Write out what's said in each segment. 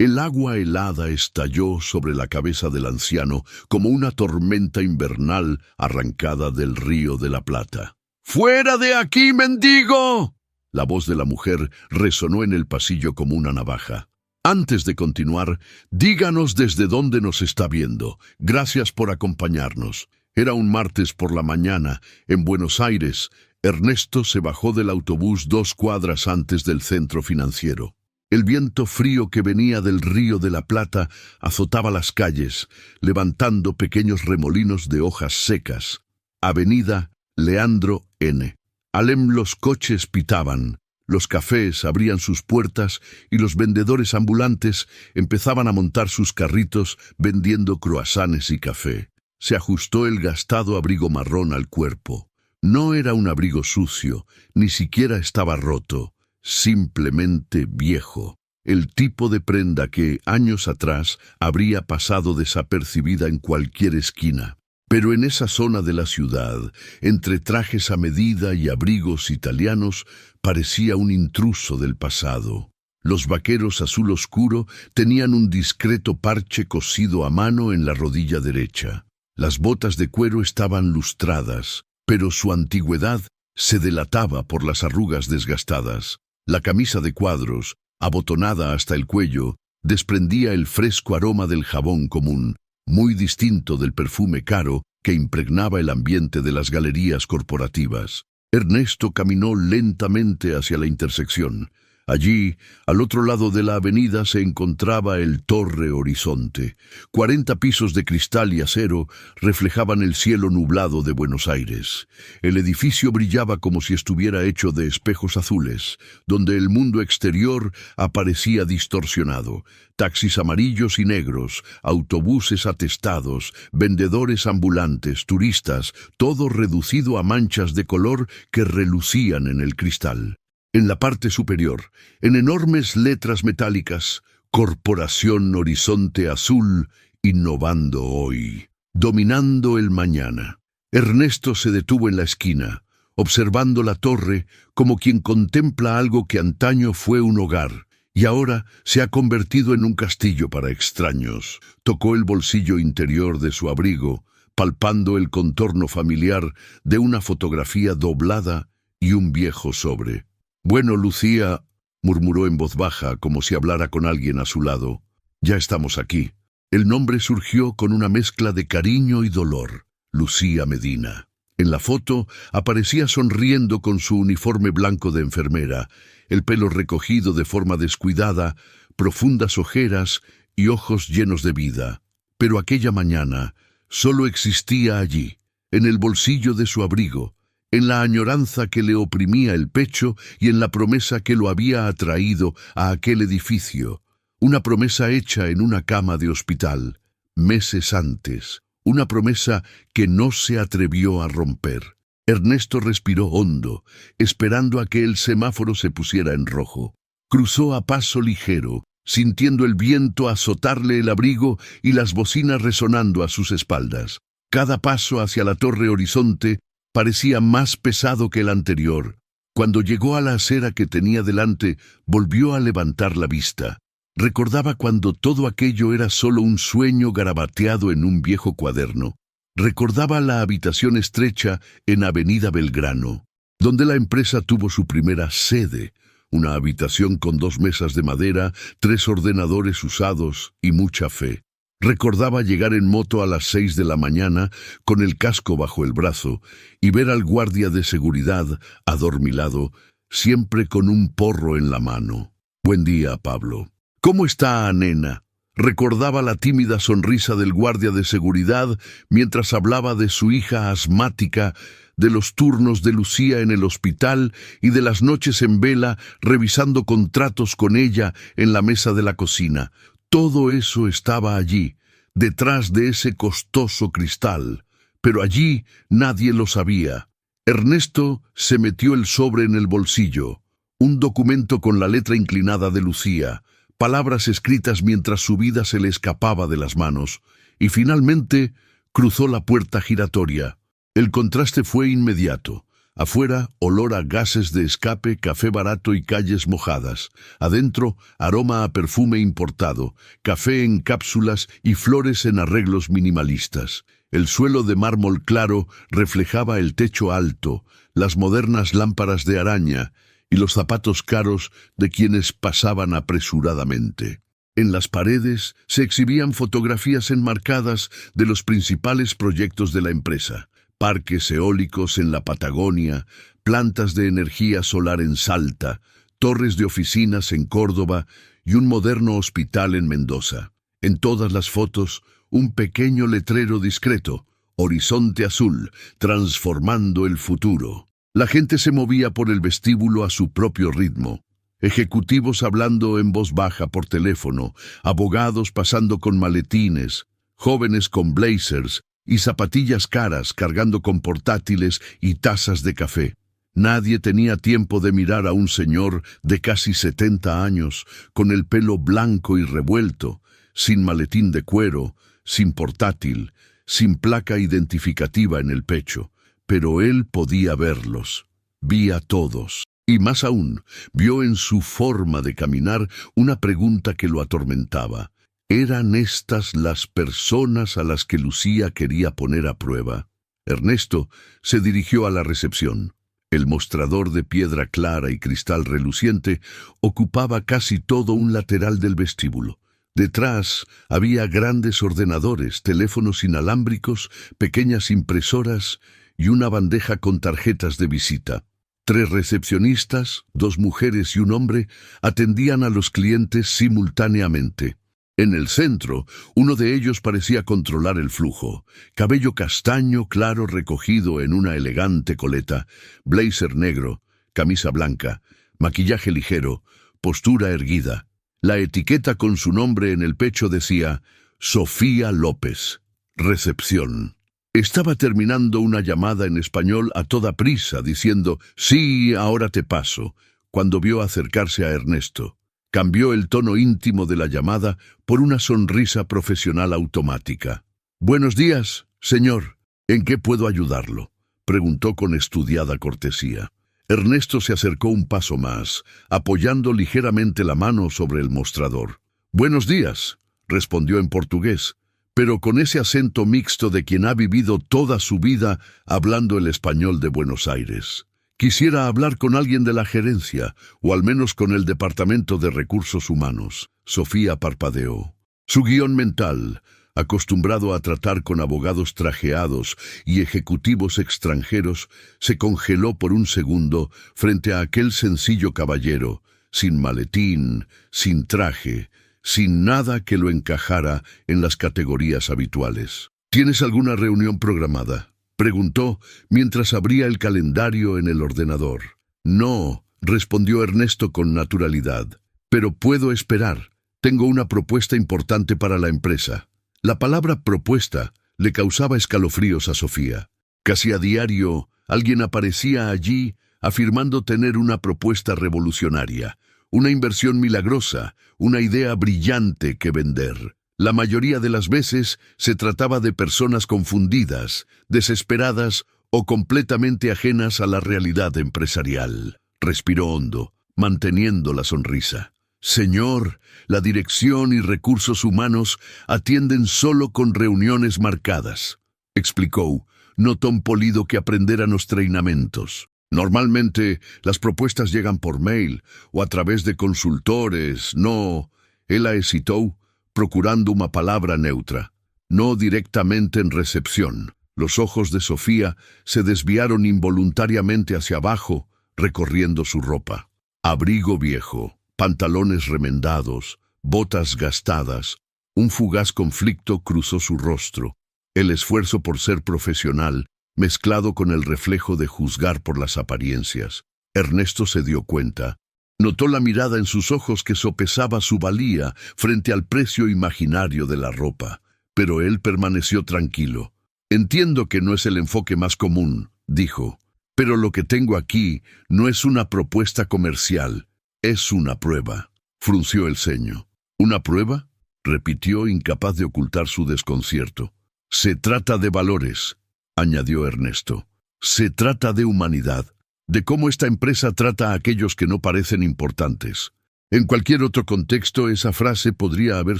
El agua helada estalló sobre la cabeza del anciano como una tormenta invernal arrancada del río de la Plata. ¡Fuera de aquí, mendigo! La voz de la mujer resonó en el pasillo como una navaja. Antes de continuar, díganos desde dónde nos está viendo. Gracias por acompañarnos. Era un martes por la mañana, en Buenos Aires. Ernesto se bajó del autobús 2 cuadras antes del centro financiero. El viento frío que venía del río de la Plata azotaba las calles, levantando pequeños remolinos de hojas secas. Avenida Leandro N. Alem. Los coches pitaban, los cafés abrían sus puertas y los vendedores ambulantes empezaban a montar sus carritos vendiendo croissants y café. Se ajustó el gastado abrigo marrón al cuerpo. No era un abrigo sucio, ni siquiera estaba roto, simplemente viejo. El tipo de prenda que, años atrás, habría pasado desapercibida en cualquier esquina. Pero en esa zona de la ciudad, entre trajes a medida y abrigos italianos, parecía un intruso del pasado. Los vaqueros azul oscuro tenían un discreto parche cosido a mano en la rodilla derecha. Las botas de cuero estaban lustradas, pero su antigüedad se delataba por las arrugas desgastadas. La camisa de cuadros, abotonada hasta el cuello, desprendía el fresco aroma del jabón común, muy distinto del perfume caro que impregnaba el ambiente de las galerías corporativas. Ernesto caminó lentamente hacia la intersección. Allí, al otro lado de la avenida, se encontraba el Torre Horizonte. 40 pisos de cristal y acero reflejaban el cielo nublado de Buenos Aires. El edificio brillaba como si estuviera hecho de espejos azules, donde el mundo exterior aparecía distorsionado. Taxis amarillos y negros, autobuses atestados, vendedores ambulantes, turistas, todo reducido a manchas de color que relucían en el cristal. En la parte superior, en enormes letras metálicas, Corporación Horizonte Azul, innovando hoy, dominando el mañana. Ernesto se detuvo en la esquina, observando la torre como quien contempla algo que antaño fue un hogar y ahora se ha convertido en un castillo para extraños. Tocó el bolsillo interior de su abrigo, palpando el contorno familiar de una fotografía doblada y un viejo sobre. «Bueno, Lucía», murmuró en voz baja, como si hablara con alguien a su lado, «ya estamos aquí». El nombre surgió con una mezcla de cariño y dolor. Lucía Medina. En la foto aparecía sonriendo con su uniforme blanco de enfermera, el pelo recogido de forma descuidada, profundas ojeras y ojos llenos de vida. Pero aquella mañana solo existía allí, en el bolsillo de su abrigo, en la añoranza que le oprimía el pecho y en la promesa que lo había atraído a aquel edificio, una promesa hecha en una cama de hospital, meses antes, una promesa que no se atrevió a romper. Ernesto respiró hondo, esperando a que el semáforo se pusiera en rojo. Cruzó a paso ligero, sintiendo el viento azotarle el abrigo y las bocinas resonando a sus espaldas. Cada paso hacia la Torre Horizonte parecía más pesado que el anterior. Cuando llegó a la acera que tenía delante, volvió a levantar la vista. Recordaba cuando todo aquello era solo un sueño garabateado en un viejo cuaderno. Recordaba la habitación estrecha en Avenida Belgrano, donde la empresa tuvo su primera sede, una habitación con 2 mesas de madera, 3 ordenadores usados y mucha fe. Recordaba llegar en moto a las 6 de la mañana con el casco bajo el brazo y ver al guardia de seguridad adormilado, siempre con un porro en la mano. «Buen día, Pablo». «¿Cómo está, nena?». Recordaba la tímida sonrisa del guardia de seguridad mientras hablaba de su hija asmática, de los turnos de Lucía en el hospital y de las noches en vela revisando contratos con ella en la mesa de la cocina. Todo eso estaba allí, detrás de ese costoso cristal, pero allí nadie lo sabía. Ernesto se metió el sobre en el bolsillo, un documento con la letra inclinada de Lucía, palabras escritas mientras su vida se le escapaba de las manos, y finalmente cruzó la puerta giratoria. El contraste fue inmediato. Afuera, olor a gases de escape, café barato y calles mojadas. Adentro, aroma a perfume importado, café en cápsulas y flores en arreglos minimalistas. El suelo de mármol claro reflejaba el techo alto, las modernas lámparas de araña y los zapatos caros de quienes pasaban apresuradamente. En las paredes se exhibían fotografías enmarcadas de los principales proyectos de la empresa. Parques eólicos en la Patagonia, plantas de energía solar en Salta, torres de oficinas en Córdoba y un moderno hospital en Mendoza. En todas las fotos, un pequeño letrero discreto, Horizonte Azul, transformando el futuro. La gente se movía por el vestíbulo a su propio ritmo. Ejecutivos hablando en voz baja por teléfono, abogados pasando con maletines, jóvenes con blazers y zapatillas caras cargando con portátiles y tazas de café. Nadie tenía tiempo de mirar a un señor de casi 70 años, con el pelo blanco y revuelto, sin maletín de cuero, sin portátil, sin placa identificativa en el pecho. Pero él podía verlos, vi a todos. Y más aún, vio en su forma de caminar una pregunta que lo atormentaba. ¿Eran estas las personas a las que Lucía quería poner a prueba? Ernesto se dirigió a la recepción. El mostrador de piedra clara y cristal reluciente ocupaba casi todo un lateral del vestíbulo. Detrás había grandes ordenadores, teléfonos inalámbricos, pequeñas impresoras y una bandeja con tarjetas de visita. 3 recepcionistas, 2 mujeres y un hombre, atendían a los clientes simultáneamente. En el centro, uno de ellos parecía controlar el flujo. Cabello castaño claro recogido en una elegante coleta, blazer negro, camisa blanca, maquillaje ligero, postura erguida. La etiqueta con su nombre en el pecho decía Sofía López, recepción. Estaba terminando una llamada en español a toda prisa, diciendo «Sí, ahora te paso», cuando vio acercarse a Ernesto. Cambió el tono íntimo de la llamada por una sonrisa profesional automática. «Buenos días, señor. ¿En qué puedo ayudarlo?», preguntó con estudiada cortesía. Ernesto se acercó un paso más, apoyando ligeramente la mano sobre el mostrador. «Buenos días», respondió en portugués, pero con ese acento mixto de quien ha vivido toda su vida hablando el español de Buenos Aires. «Quisiera hablar con alguien de la gerencia, o al menos con el Departamento de Recursos Humanos». Sofía parpadeó. Su guión mental, acostumbrado a tratar con abogados trajeados y ejecutivos extranjeros, se congeló por un segundo frente a aquel sencillo caballero, sin maletín, sin traje, sin nada que lo encajara en las categorías habituales. «¿Tienes alguna reunión programada?», preguntó mientras abría el calendario en el ordenador. «No», respondió Ernesto con naturalidad, «pero puedo esperar. Tengo una propuesta importante para la empresa». La palabra propuesta le causaba escalofríos a Sofía. Casi a diario, alguien aparecía allí afirmando tener una propuesta revolucionaria, una inversión milagrosa, una idea brillante que vender. La mayoría de las veces se trataba de personas confundidas, desesperadas o completamente ajenas a la realidad empresarial. Respiró hondo, manteniendo la sonrisa. «Señor, la dirección y recursos humanos atienden solo con reuniones marcadas», explicó, no tan polido que aprender a los treinamentos. «Normalmente las propuestas llegan por mail o a través de consultores, no», él la hesitó, procurando una palabra neutra, «no directamente en recepción». Los ojos de Sofía se desviaron involuntariamente hacia abajo, recorriendo su ropa. Abrigo viejo, pantalones remendados, botas gastadas. Un fugaz conflicto cruzó su rostro. El esfuerzo por ser profesional, mezclado con el reflejo de juzgar por las apariencias. Ernesto se dio cuenta. Notó la mirada en sus ojos que sopesaba su valía frente al precio imaginario de la ropa. Pero él permaneció tranquilo. «Entiendo que no es el enfoque más común», dijo. «Pero lo que tengo aquí no es una propuesta comercial. Es una prueba». Frunció el ceño. «¿Una prueba?», repitió, incapaz de ocultar su desconcierto. «Se trata de valores», añadió Ernesto. Se trata de humanidad, de cómo esta empresa trata a aquellos que no parecen importantes. En cualquier otro contexto, esa frase podría haber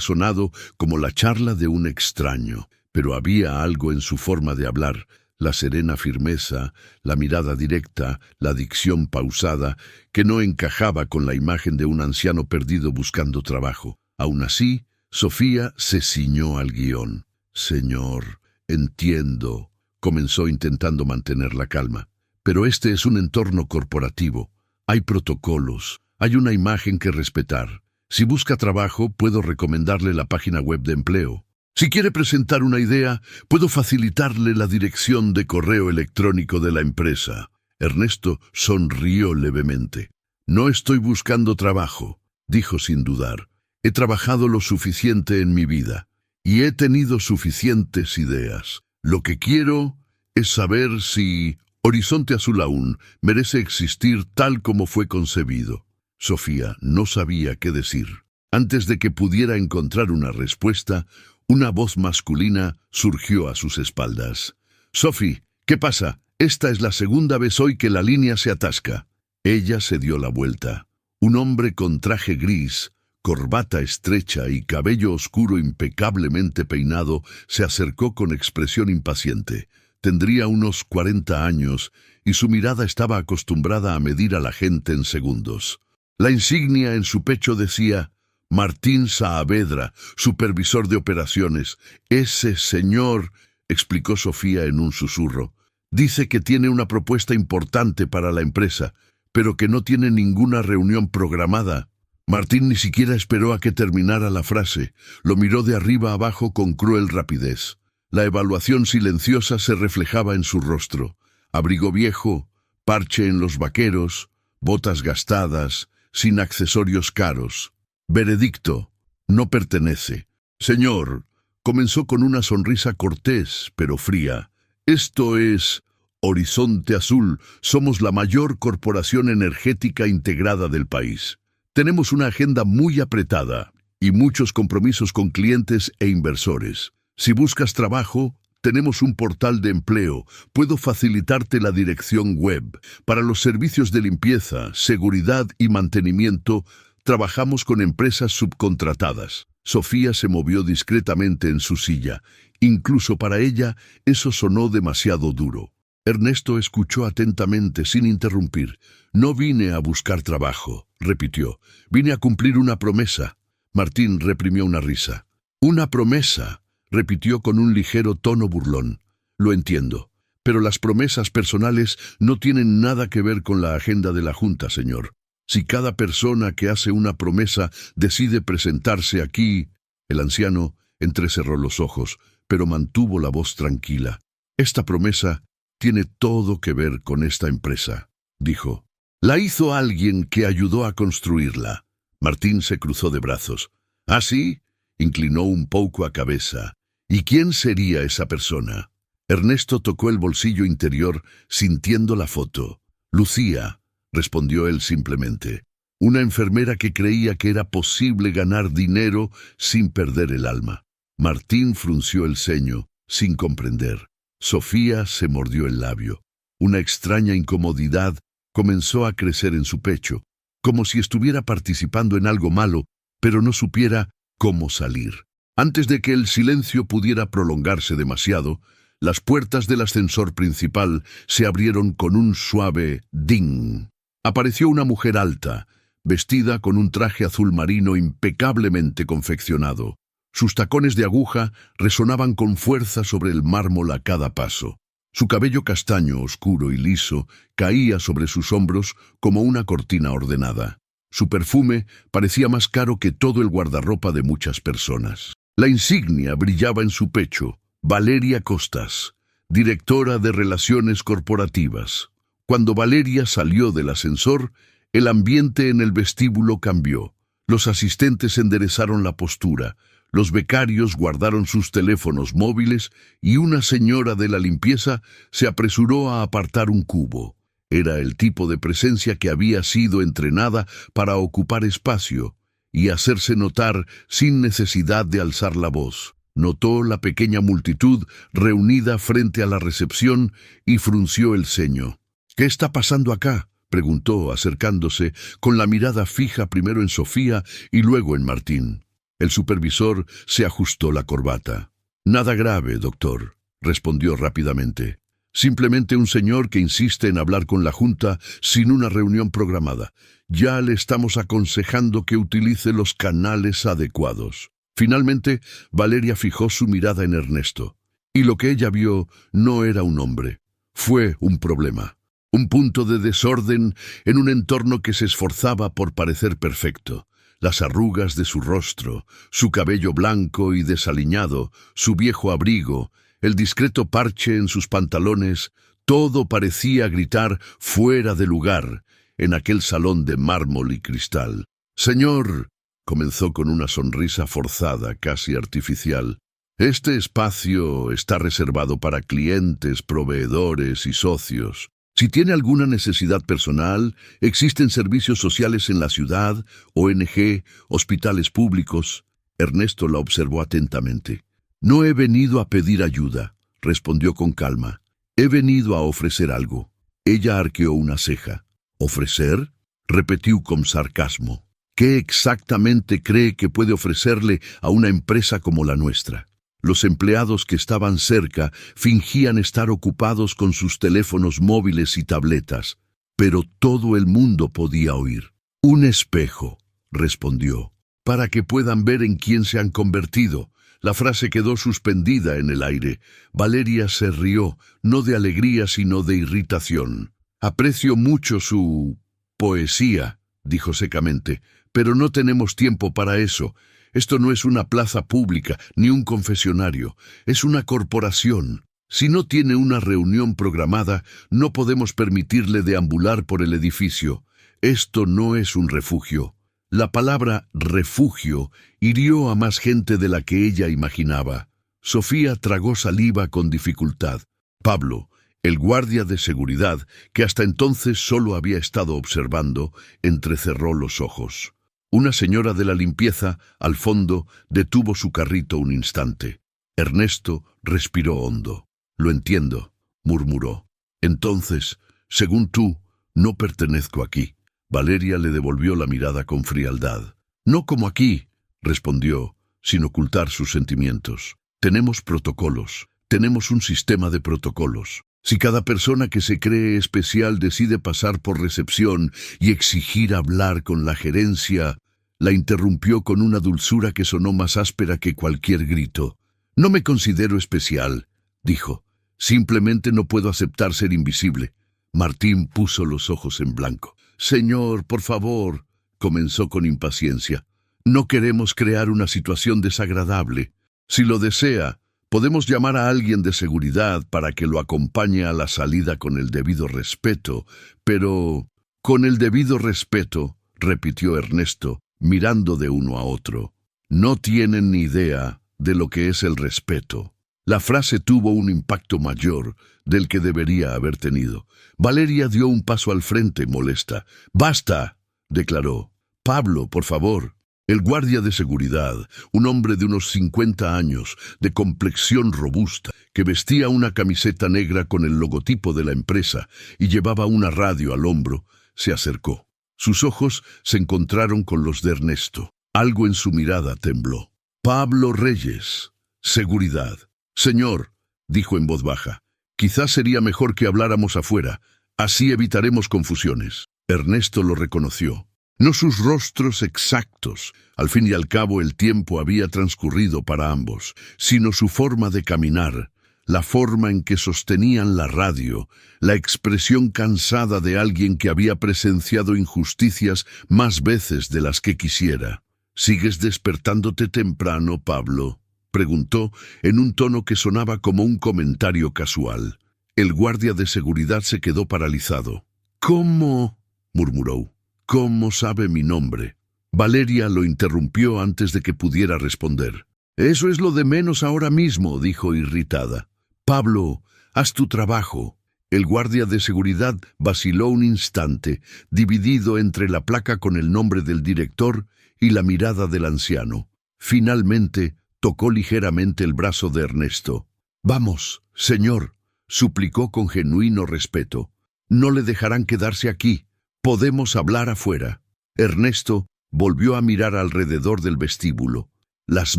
sonado como la charla de un extraño, pero había algo en su forma de hablar, la serena firmeza, la mirada directa, la dicción pausada, que no encajaba con la imagen de un anciano perdido buscando trabajo. Aún así, Sofía se ciñó al guión. «Señor, entiendo», comenzó intentando mantener la calma. «Pero este es un entorno corporativo. Hay protocolos, hay una imagen que respetar. Si busca trabajo, puedo recomendarle la página web de empleo. Si quiere presentar una idea, puedo facilitarle la dirección de correo electrónico de la empresa». Ernesto sonrió levemente. «No estoy buscando trabajo», dijo sin dudar. «He trabajado lo suficiente en mi vida y he tenido suficientes ideas. Lo que quiero es saber si Horizonte Azul aún merece existir tal como fue concebido». Sofía no sabía qué decir. Antes de que pudiera encontrar una respuesta, una voz masculina surgió a sus espaldas. «Sophie, ¿qué pasa? Esta es la segunda vez hoy que la línea se atasca». Ella se dio la vuelta. Un hombre con traje gris, corbata estrecha y cabello oscuro impecablemente peinado se acercó con expresión impaciente. Tendría unos 40 años y su mirada estaba acostumbrada a medir a la gente en segundos. La insignia en su pecho decía: «Martín Saavedra, supervisor de operaciones». «Ese señor», explicó Sofía en un susurro, «dice que tiene una propuesta importante para la empresa, pero que no tiene ninguna reunión programada». Martín ni siquiera esperó a que terminara la frase. Lo miró de arriba abajo con cruel rapidez. La evaluación silenciosa se reflejaba en su rostro. Abrigo viejo, parche en los vaqueros, botas gastadas, sin accesorios caros. Veredicto: no pertenece. «Señor», comenzó con una sonrisa cortés pero fría, «esto es Horizonte Azul. Somos la mayor corporación energética integrada del país. Tenemos una agenda muy apretada y muchos compromisos con clientes e inversores. Si buscas trabajo, tenemos un portal de empleo. Puedo facilitarte la dirección web. Para los servicios de limpieza, seguridad y mantenimiento, trabajamos con empresas subcontratadas». Sofía se movió discretamente en su silla. Incluso para ella, eso sonó demasiado duro. Ernesto escuchó atentamente, sin interrumpir. «No vine a buscar trabajo», repitió. «Vine a cumplir una promesa». Martín reprimió una risa. «Una promesa», repitió con un ligero tono burlón. «Lo entiendo, pero las promesas personales no tienen nada que ver con la agenda de la Junta, señor. Si cada persona que hace una promesa decide presentarse aquí...». El anciano entrecerró los ojos, pero mantuvo la voz tranquila. «Esta promesa tiene todo que ver con esta empresa», dijo. «La hizo alguien que ayudó a construirla». Martín se cruzó de brazos. «¿Ah, sí?», inclinó un poco a cabeza. «¿Y quién sería esa persona?». Ernesto tocó el bolsillo interior, sintiendo la foto. «Lucía», respondió él simplemente. «Una enfermera que creía que era posible ganar dinero sin perder el alma». Martín frunció el ceño, sin comprender. Sofía se mordió el labio. Una extraña incomodidad comenzó a crecer en su pecho, como si estuviera participando en algo malo, pero no supiera cómo salir. Antes de que el silencio pudiera prolongarse demasiado, las puertas del ascensor principal se abrieron con un suave ding. Apareció una mujer alta, vestida con un traje azul marino impecablemente confeccionado. Sus tacones de aguja resonaban con fuerza sobre el mármol a cada paso. Su cabello castaño, oscuro y liso, caía sobre sus hombros como una cortina ordenada. Su perfume parecía más caro que todo el guardarropa de muchas personas. La insignia brillaba en su pecho: Valeria Costas, directora de Relaciones Corporativas. Cuando Valeria salió del ascensor, el ambiente en el vestíbulo cambió. Los asistentes enderezaron la postura. Los becarios guardaron sus teléfonos móviles y una señora de la limpieza se apresuró a apartar un cubo. Era el tipo de presencia que había sido entrenada para ocupar espacio y hacerse notar sin necesidad de alzar la voz. Notó la pequeña multitud reunida frente a la recepción y frunció el ceño. «¿Qué está pasando acá?», preguntó, acercándose, con la mirada fija primero en Sofía y luego en Martín. El supervisor se ajustó la corbata. «Nada grave, doctor», respondió rápidamente. «Simplemente un señor que insiste en hablar con la Junta sin una reunión programada. Ya le estamos aconsejando que utilice los canales adecuados». Finalmente, Valeria fijó su mirada en Ernesto. Y lo que ella vio no era un hombre. Fue un problema. Un punto de desorden en un entorno que se esforzaba por parecer perfecto. Las arrugas de su rostro, su cabello blanco y desaliñado, su viejo abrigo, el discreto parche en sus pantalones, todo parecía gritar fuera de lugar en aquel salón de mármol y cristal. «Señor», comenzó con una sonrisa forzada, casi artificial, «este espacio está reservado para clientes, proveedores y socios. Si tiene alguna necesidad personal, existen servicios sociales en la ciudad, ONG, hospitales públicos». Ernesto la observó atentamente. «No he venido a pedir ayuda», respondió con calma. «He venido a ofrecer algo». Ella arqueó una ceja. «¿Ofrecer?», repetió con sarcasmo. «¿Qué exactamente cree que puede ofrecerle a una empresa como la nuestra?». Los empleados que estaban cerca fingían estar ocupados con sus teléfonos móviles y tabletas, pero todo el mundo podía oír. «Un espejo», respondió, «para que puedan ver en quién se han convertido». La frase quedó suspendida en el aire. Valeria se rió, no de alegría sino de irritación. «Aprecio mucho su poesía», dijo secamente, «pero no tenemos tiempo para eso. Esto no es una plaza pública ni un confesionario, es una corporación. Si no tiene una reunión programada, no podemos permitirle deambular por el edificio. Esto no es un refugio». La palabra refugio hirió a más gente de la que ella imaginaba. Sofía tragó saliva con dificultad. Pablo, el guardia de seguridad, que hasta entonces solo había estado observando, entrecerró los ojos. Una señora de la limpieza, al fondo, detuvo su carrito un instante. Ernesto respiró hondo. «Lo entiendo», murmuró. «Entonces, según tú, no pertenezco aquí». Valeria le devolvió la mirada con frialdad. «No como aquí», respondió, sin ocultar sus sentimientos. «Tenemos protocolos, tenemos un sistema de protocolos. Si cada persona que se cree especial decide pasar por recepción y exigir hablar con la gerencia», la interrumpió con una dulzura que sonó más áspera que cualquier grito. «No me considero especial», dijo. «Simplemente no puedo aceptar ser invisible». Martín puso los ojos en blanco. «Señor, por favor», comenzó con impaciencia. «No queremos crear una situación desagradable. Si lo desea, podemos llamar a alguien de seguridad para que lo acompañe a la salida con el debido respeto, pero...». «Con el debido respeto», repitió Ernesto, mirando de uno a otro. «No tienen ni idea de lo que es el respeto». La frase tuvo un impacto mayor del que debería haber tenido. Valeria dio un paso al frente, molesta. «Basta», declaró. «Pablo, por favor». El guardia de seguridad, un hombre de unos 50 años, de complexión robusta, que vestía una camiseta negra con el logotipo de la empresa y llevaba una radio al hombro, se acercó. Sus ojos se encontraron con los de Ernesto. Algo en su mirada tembló. «Pablo Reyes, seguridad». «Señor», dijo en voz baja, «quizás sería mejor que habláramos afuera, así evitaremos confusiones». Ernesto lo reconoció. No sus rostros exactos, al fin y al cabo el tiempo había transcurrido para ambos, sino su forma de caminar, la forma en que sostenían la radio, la expresión cansada de alguien que había presenciado injusticias más veces de las que quisiera. «¿Sigues despertándote temprano, Pablo?», preguntó en un tono que sonaba como un comentario casual. El guardia de seguridad se quedó paralizado. «¿Cómo?», murmuró. «¿Cómo sabe mi nombre?». Valeria lo interrumpió antes de que pudiera responder. «Eso es lo de menos ahora mismo», dijo irritada. «Pablo, haz tu trabajo». El guardia de seguridad vaciló un instante, dividido entre la placa con el nombre del director y la mirada del anciano. Finalmente, tocó ligeramente el brazo de Ernesto. «Vamos, señor», suplicó con genuino respeto. «No le dejarán quedarse aquí. Podemos hablar afuera». Ernesto volvió a mirar alrededor del vestíbulo. Las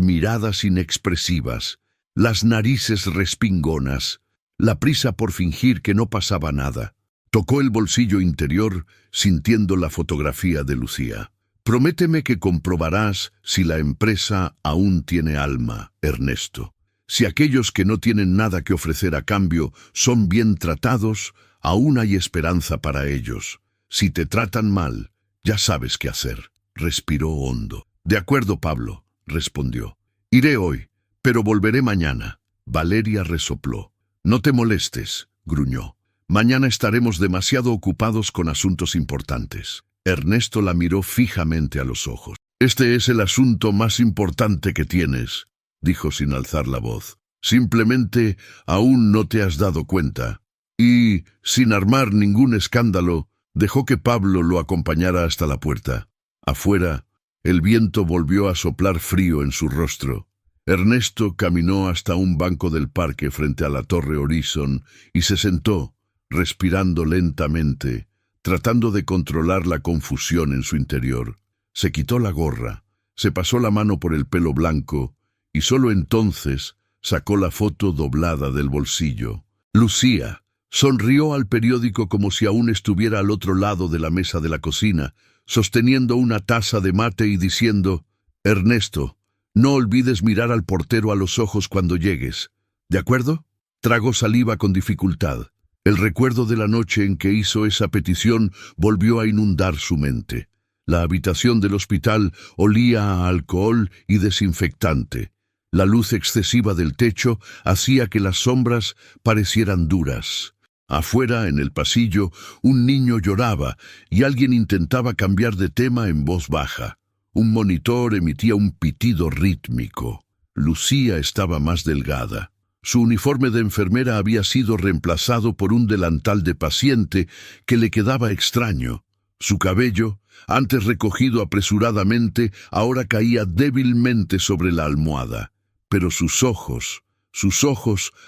miradas inexpresivas, las narices respingonas, la prisa por fingir que no pasaba nada. Tocó el bolsillo interior, sintiendo la fotografía de Lucía. «Prométeme que comprobarás si la empresa aún tiene alma, Ernesto. Si aquellos que no tienen nada que ofrecer a cambio son bien tratados, aún hay esperanza para ellos. Si te tratan mal, ya sabes qué hacer». Respiró hondo. «De acuerdo, Pablo», respondió. «Iré hoy, pero volveré mañana». Valeria resopló. «No te molestes», gruñó. «Mañana estaremos demasiado ocupados con asuntos importantes». Ernesto la miró fijamente a los ojos. «Este es el asunto más importante que tienes», dijo sin alzar la voz. «Simplemente aún no te has dado cuenta». Y, sin armar ningún escándalo, dejó que Pablo lo acompañara hasta la puerta. Afuera, el viento volvió a soplar frío en su rostro. Ernesto caminó hasta un banco del parque frente a la Torre Horizon y se sentó, respirando lentamente, tratando de controlar la confusión en su interior. Se quitó la gorra, se pasó la mano por el pelo blanco y solo entonces sacó la foto doblada del bolsillo. Lucía sonrió al periódico como si aún estuviera al otro lado de la mesa de la cocina, sosteniendo una taza de mate y diciendo: «Ernesto, no olvides mirar al portero a los ojos cuando llegues. ¿De acuerdo?» Tragó saliva con dificultad. El recuerdo de la noche en que hizo esa petición volvió a inundar su mente. La habitación del hospital olía a alcohol y desinfectante. La luz excesiva del techo hacía que las sombras parecieran duras. Afuera, en el pasillo, un niño lloraba y alguien intentaba cambiar de tema en voz baja. Un monitor emitía un pitido rítmico. Lucía estaba más delgada. Su uniforme de enfermera había sido reemplazado por un delantal de paciente que le quedaba extraño. Su cabello, antes recogido apresuradamente, ahora caía débilmente sobre la almohada. Pero sus ojos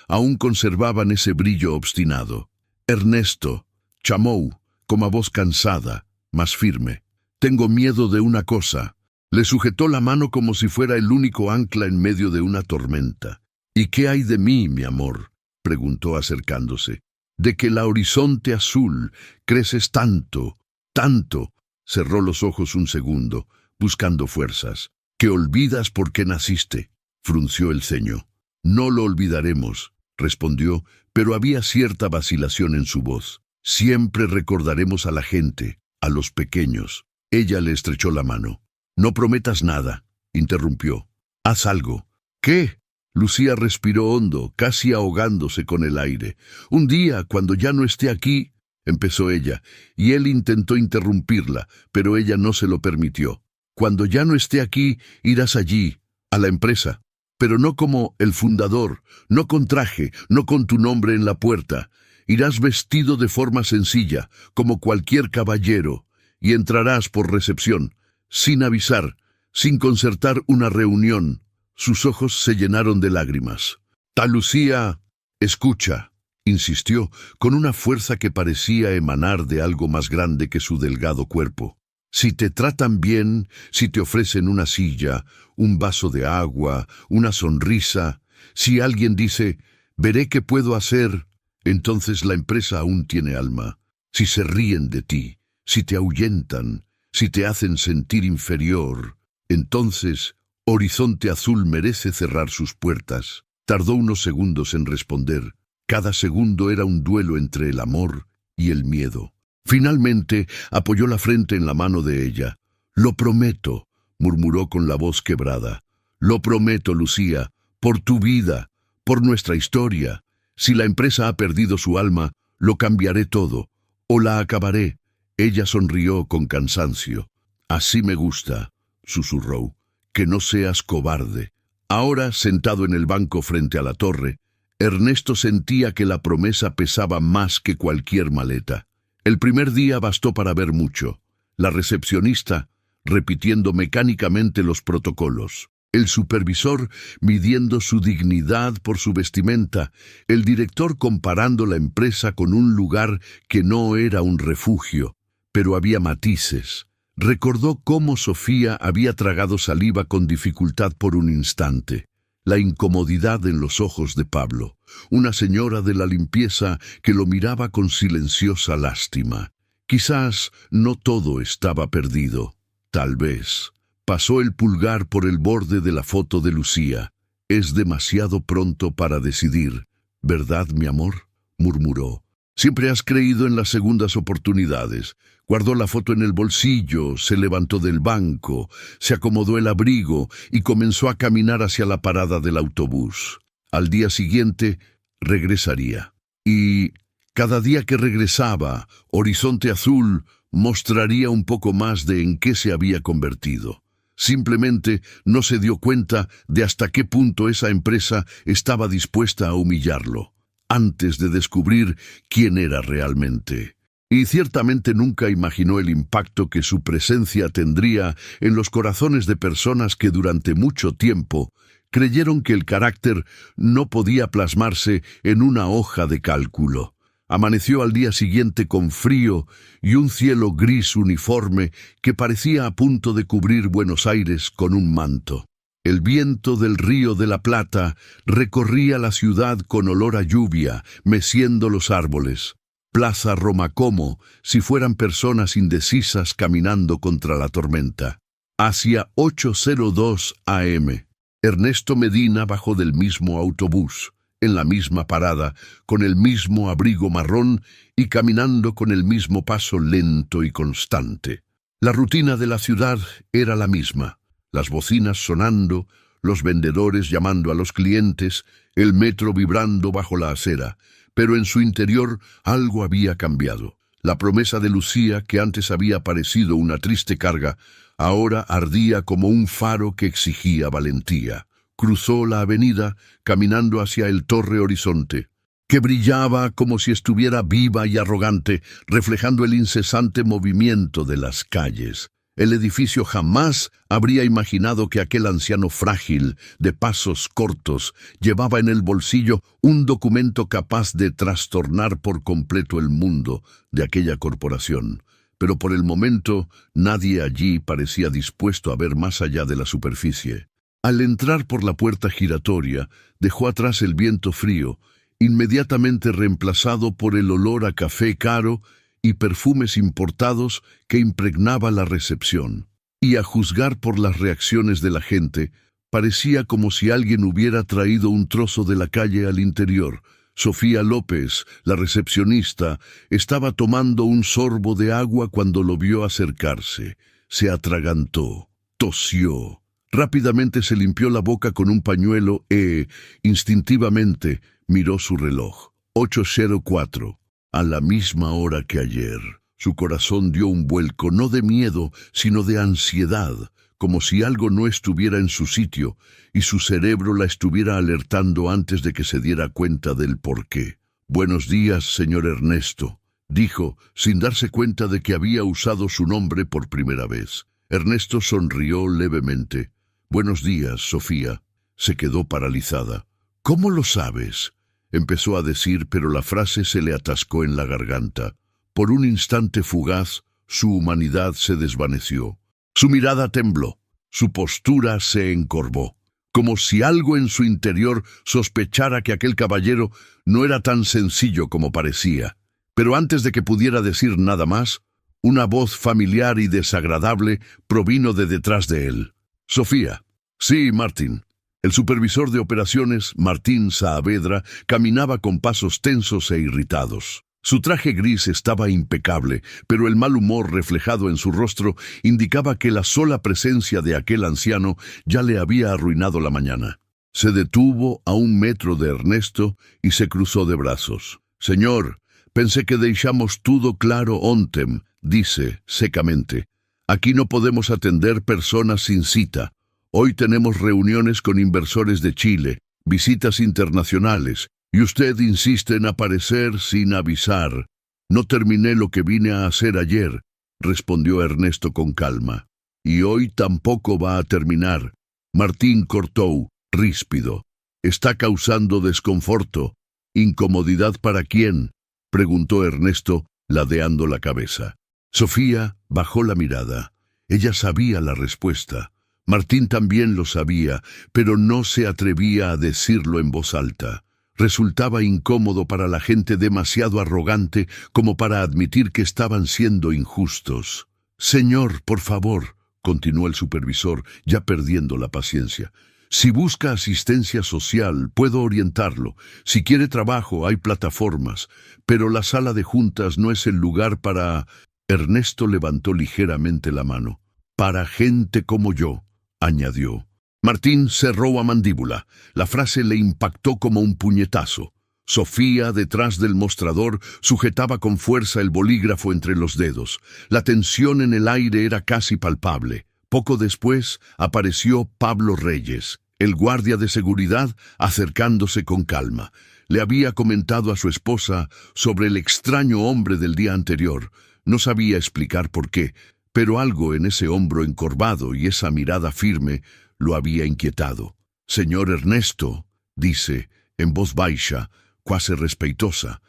aún conservaban ese brillo obstinado. «Ernesto», chamó, con voz cansada, más firme. «Tengo miedo de una cosa». Le sujetó la mano como si fuera el único ancla en medio de una tormenta. «¿Y qué hay de mí, mi amor?», preguntó acercándose. «De que la horizonte azul creces tanto, tanto». Cerró los ojos un segundo, buscando fuerzas. «Que olvidas por qué naciste», frunció el ceño. «No lo olvidaremos», respondió, pero había cierta vacilación en su voz. «Siempre recordaremos a la gente, a los pequeños». Ella le estrechó la mano. «No prometas nada», interrumpió. «Haz algo». «¿Qué?». Lucía respiró hondo, casi ahogándose con el aire. «Un día, cuando ya no esté aquí», empezó ella, y él intentó interrumpirla, pero ella no se lo permitió. «Cuando ya no esté aquí, irás allí, a la empresa. Pero no como el fundador, no con traje, no con tu nombre en la puerta. Irás vestido de forma sencilla, como cualquier caballero, y entrarás por recepción, sin avisar, sin concertar una reunión». Sus ojos se llenaron de lágrimas. «Lucía, escucha», insistió, con una fuerza que parecía emanar de algo más grande que su delgado cuerpo. «Si te tratan bien, si te ofrecen una silla, un vaso de agua, una sonrisa, si alguien dice, veré qué puedo hacer, entonces la empresa aún tiene alma. Si se ríen de ti, si te ahuyentan, si te hacen sentir inferior, entonces Horizonte Azul merece cerrar sus puertas». Tardó unos segundos en responder. Cada segundo era un duelo entre el amor y el miedo. Finalmente apoyó la frente en la mano de ella. «Lo prometo», murmuró con la voz quebrada. «Lo prometo, Lucía, por tu vida, por nuestra historia. Si la empresa ha perdido su alma, lo cambiaré todo, o la acabaré». Ella sonrió con cansancio. «Así me gusta», susurró, «que no seas cobarde». Ahora, sentado en el banco frente a la torre, Ernesto sentía que la promesa pesaba más que cualquier maleta. El primer día bastó para ver mucho. La recepcionista, repitiendo mecánicamente los protocolos. el supervisor midiendo su dignidad por su vestimenta, el director comparando la empresa con un lugar que no era un refugio, pero había matices. Recordó cómo Sofía había tragado saliva con dificultad por un instante. La incomodidad en los ojos de Pablo, una señora de la limpieza que lo miraba con silenciosa lástima. Quizás no todo estaba perdido. Tal vez. Pasó el pulgar por el borde de la foto de Lucía. «Es demasiado pronto para decidir, ¿verdad, mi amor?», murmuró. «Siempre has creído en las segundas oportunidades». Guardó la foto en el bolsillo, se levantó del banco, se acomodó el abrigo y comenzó a caminar hacia la parada del autobús. Al día siguiente, regresaría. Y cada día que regresaba, Horizonte Azul mostraría un poco más de en qué se había convertido. Simplemente no se dio cuenta de hasta qué punto esa empresa estaba dispuesta a humillarlo, antes de descubrir quién era realmente. Y ciertamente nunca imaginó el impacto que su presencia tendría en los corazones de personas que durante mucho tiempo creyeron que el carácter no podía plasmarse en una hoja de cálculo. Amaneció al día siguiente con frío y un cielo gris uniforme que parecía a punto de cubrir Buenos Aires con un manto. El viento del Río de la Plata recorría la ciudad con olor a lluvia, meciendo los árboles. Plaza Roma como si fueran personas indecisas caminando contra la tormenta. Hacia 8:02 a.m. Ernesto Medina bajó del mismo autobús, en la misma parada, con el mismo abrigo marrón y caminando con el mismo paso lento y constante. La rutina de la ciudad era la misma, las bocinas sonando, los vendedores llamando a los clientes, el metro vibrando bajo la acera, pero en su interior algo había cambiado. La promesa de Lucía, que antes había parecido una triste carga, ahora ardía como un faro que exigía valentía. Cruzó la avenida, caminando hacia el Torre Horizonte, que brillaba como si estuviera viva y arrogante, reflejando el incesante movimiento de las calles. El edificio jamás habría imaginado que aquel anciano frágil, de pasos cortos, llevaba en el bolsillo un documento capaz de trastornar por completo el mundo de aquella corporación. Pero por el momento nadie allí parecía dispuesto a ver más allá de la superficie. Al entrar por la puerta giratoria, dejó atrás el viento frío, inmediatamente reemplazado por el olor a café caro y perfumes importados que impregnaba la recepción. Y a juzgar por las reacciones de la gente, parecía como si alguien hubiera traído un trozo de la calle al interior. Sofía López, la recepcionista, estaba tomando un sorbo de agua cuando lo vio acercarse. Se atragantó, tosió. Rápidamente se limpió la boca con un pañuelo e, instintivamente, miró su reloj. 8:04. A la misma hora que ayer. Su corazón dio un vuelco, no de miedo, sino de ansiedad, como si algo no estuviera en su sitio, y su cerebro la estuviera alertando antes de que se diera cuenta del porqué. «Buenos días, señor Ernesto», dijo, sin darse cuenta de que había usado su nombre por primera vez. Ernesto sonrió levemente. «Buenos días, Sofía». Se quedó paralizada. «¿Cómo lo sabes?», empezó a decir, pero la frase se le atascó en la garganta. Por un instante fugaz, su humanidad se desvaneció. Su mirada tembló, su postura se encorvó, como si algo en su interior sospechara que aquel caballero no era tan sencillo como parecía. Pero antes de que pudiera decir nada más, una voz familiar y desagradable provino de detrás de él. «Sofía». «Sí, Martín». El supervisor de operaciones, Martín Saavedra, caminaba con pasos tensos e irritados. Su traje gris estaba impecable, pero el mal humor reflejado en su rostro indicaba que la sola presencia de aquel anciano ya le había arruinado la mañana. Se detuvo a 1 metro de Ernesto y se cruzó de brazos. «Señor, pensé que deixamos todo claro ontem», dice secamente. «Aquí no podemos atender personas sin cita. Hoy tenemos reuniones con inversores de Chile, visitas internacionales, y usted insiste en aparecer sin avisar». «No terminé lo que vine a hacer ayer», respondió Ernesto con calma. «Y hoy tampoco va a terminar. Martín cortó, ríspido. «Está causando desconforto. ¿Incomodidad para quién?», preguntó Ernesto, ladeando la cabeza. Sofía bajó la mirada. Ella sabía la respuesta. Martín también lo sabía, pero no se atrevía a decirlo en voz alta. Resultaba incómodo para la gente demasiado arrogante como para admitir que estaban siendo injustos. «Señor, por favor», continuó el supervisor, ya perdiendo la paciencia. «Si busca asistencia social, puedo orientarlo. Si quiere trabajo, hay plataformas. Pero la sala de juntas no es el lugar para...». Ernesto levantó ligeramente la mano. «Para gente como yo», añadió. Martín cerró a mandíbula. La frase le impactó como un puñetazo. Sofía, detrás del mostrador, sujetaba con fuerza el bolígrafo entre los dedos. La tensión en el aire era casi palpable. Poco después apareció Pablo Reyes, el guardia de seguridad, acercándose con calma. Le había comentado a su esposa sobre el extraño hombre del día anterior. No sabía explicar por qué, pero algo en ese hombro encorvado y esa mirada firme lo había inquietado. «Señor Ernesto», dice, en voz baja, cuasi respetuosa,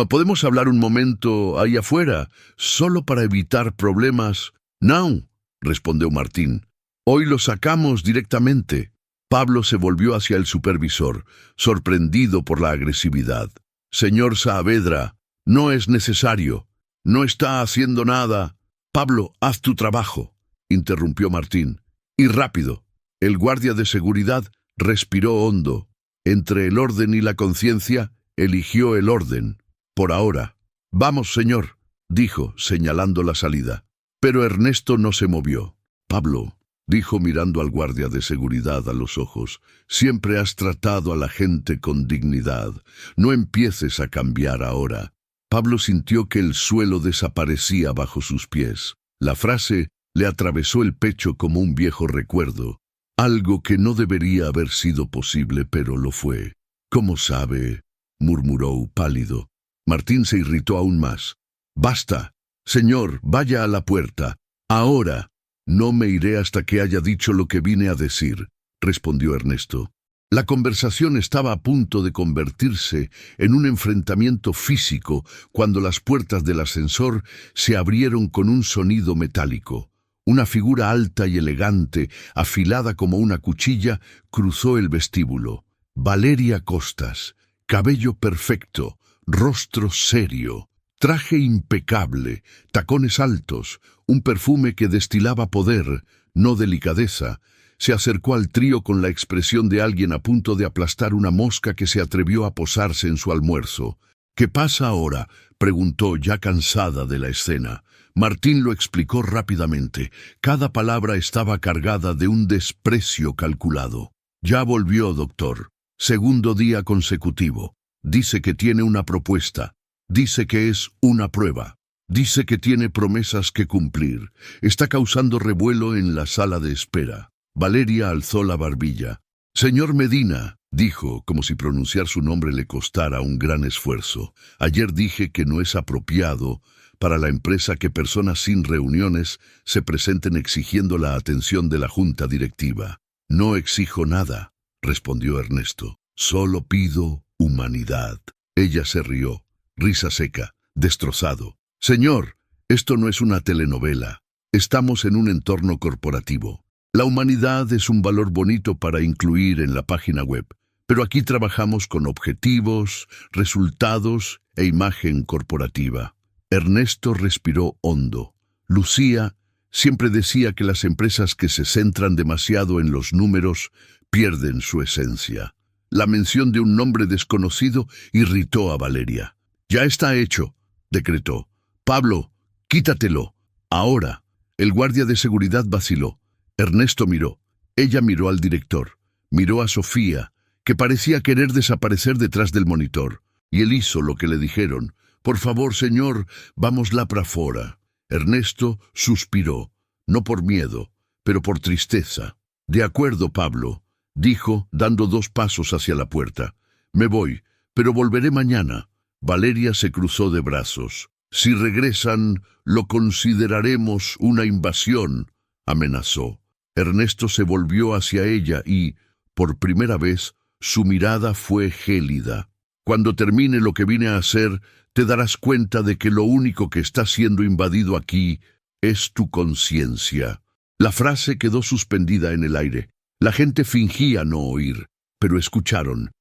«¿podemos hablar un momento ahí afuera, solo para evitar problemas?» «No», respondió Martín. «Hoy lo sacamos directamente». Pablo se volvió hacia el supervisor, sorprendido por la agresividad. «Señor Saavedra, no es necesario. No está haciendo nada». «Pablo, haz tu trabajo», interrumpió Martín. «Y rápido». El guardia de seguridad respiró hondo. Entre el orden y la conciencia, eligió el orden. Por ahora. «Vamos, señor», dijo, señalando la salida. Pero Ernesto no se movió. «Pablo», dijo mirando al guardia de seguridad a los ojos, «siempre has tratado a la gente con dignidad. No empieces a cambiar ahora». Pablo sintió que el suelo desaparecía bajo sus pies. La frase le atravesó el pecho como un viejo recuerdo. Algo que no debería haber sido posible, pero lo fue. «¿Cómo sabe?», murmuró pálido. Martín se irritó aún más. «Basta. Señor, vaya a la puerta. Ahora». «No me iré hasta que haya dicho lo que vine a decir», respondió Ernesto. La conversación estaba a punto de convertirse en un enfrentamiento físico cuando las puertas del ascensor se abrieron con un sonido metálico. Una figura alta y elegante, afilada como una cuchilla, cruzó el vestíbulo. Valeria Costas, cabello perfecto, rostro serio, traje impecable, tacones altos, un perfume que destilaba poder, no delicadeza, se acercó al trío con la expresión de alguien a punto de aplastar una mosca que se atrevió a posarse en su almuerzo. «¿Qué pasa ahora?», preguntó, ya cansada de la escena. Martín lo explicó rápidamente. Cada palabra estaba cargada de un desprecio calculado. «Ya volvió, doctor. Segundo día consecutivo. Dice que tiene una propuesta. Dice que es una prueba. Dice que tiene promesas que cumplir. Está causando revuelo en la sala de espera». Valeria alzó la barbilla. «Señor Medina», dijo, como si pronunciar su nombre le costara un gran esfuerzo, «ayer dije que no es apropiado para la empresa que personas sin reuniones se presenten exigiendo la atención de la junta directiva». «No exijo nada», respondió Ernesto. «Solo pido humanidad». Ella se rió, risa seca, destrozado. «Señor, esto no es una telenovela. Estamos en un entorno corporativo. La humanidad es un valor bonito para incluir en la página web, pero aquí trabajamos con objetivos, resultados e imagen corporativa». Ernesto respiró hondo. Lucía siempre decía que las empresas que se centran demasiado en los números pierden su esencia. La mención de un nombre desconocido irritó a Valeria. «Ya está hecho», decretó. «Pablo, quítatelo. Ahora». El guardia de seguridad vaciló. Ernesto miró. Ella miró al director. Miró a Sofía, que parecía querer desaparecer detrás del monitor. Y él hizo lo que le dijeron. «Por favor, señor, vámosla para fora». Ernesto suspiró, no por miedo, pero por tristeza. «De acuerdo, Pablo», dijo, dando 2 pasos hacia la puerta. «Me voy, pero volveré mañana». Valeria se cruzó de brazos. «Si regresan, lo consideraremos una invasión», amenazó. Ernesto se volvió hacia ella y, por primera vez, su mirada fue gélida. Cuando termine lo que vine a hacer, te darás cuenta de que lo único que está siendo invadido aquí es tu conciencia. La frase quedó suspendida en el aire. La gente fingía no oír, pero escucharon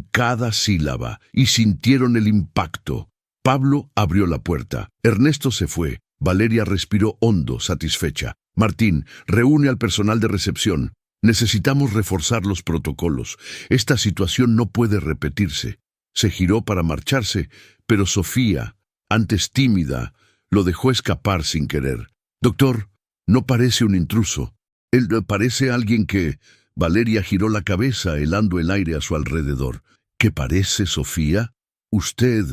cada sílaba y sintieron el impacto. Pablo abrió la puerta. Ernesto se fue. Valeria respiró hondo, satisfecha. Martín, reúne al personal de recepción. Necesitamos reforzar los protocolos. Esta situación no puede repetirse. Se giró para marcharse, pero Sofía, antes tímida, lo dejó escapar sin querer. Doctor, no parece un intruso. Él parece alguien que... Valeria giró la cabeza, helando el aire a su alrededor. ¿Qué parece, Sofía? Usted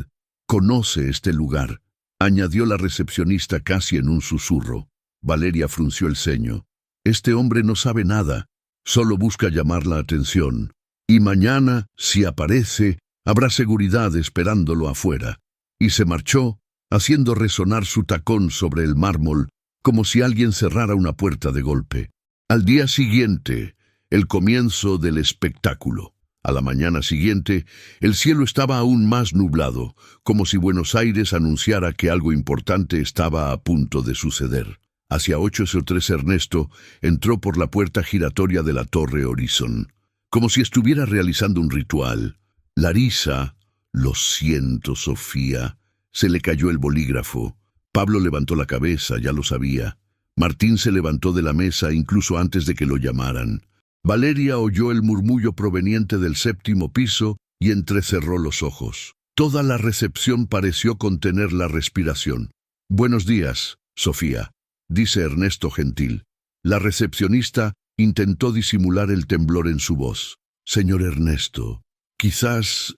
conoce este lugar, añadió la recepcionista casi en un susurro. Valeria frunció el ceño. Este hombre no sabe nada, solo busca llamar la atención. Y mañana, si aparece, habrá seguridad esperándolo afuera. Y se marchó, haciendo resonar su tacón sobre el mármol, como si alguien cerrara una puerta de golpe. Al día siguiente, el comienzo del espectáculo. A la mañana siguiente, el cielo estaba aún más nublado, como si Buenos Aires anunciara que algo importante estaba a punto de suceder. Hacia 8:03 Ernesto entró por la puerta giratoria de la Torre Horizon, como si estuviera realizando un ritual. Larisa, lo siento, Sofía. Se le cayó el bolígrafo. Pablo levantó la cabeza, ya lo sabía. Martín se levantó de la mesa incluso antes de que lo llamaran. Valeria oyó el murmullo proveniente del 7º piso y entrecerró los ojos. Toda la recepción pareció contener la respiración. «Buenos días, Sofía», dice Ernesto gentil. La recepcionista intentó disimular el temblor en su voz. «Señor Ernesto, quizás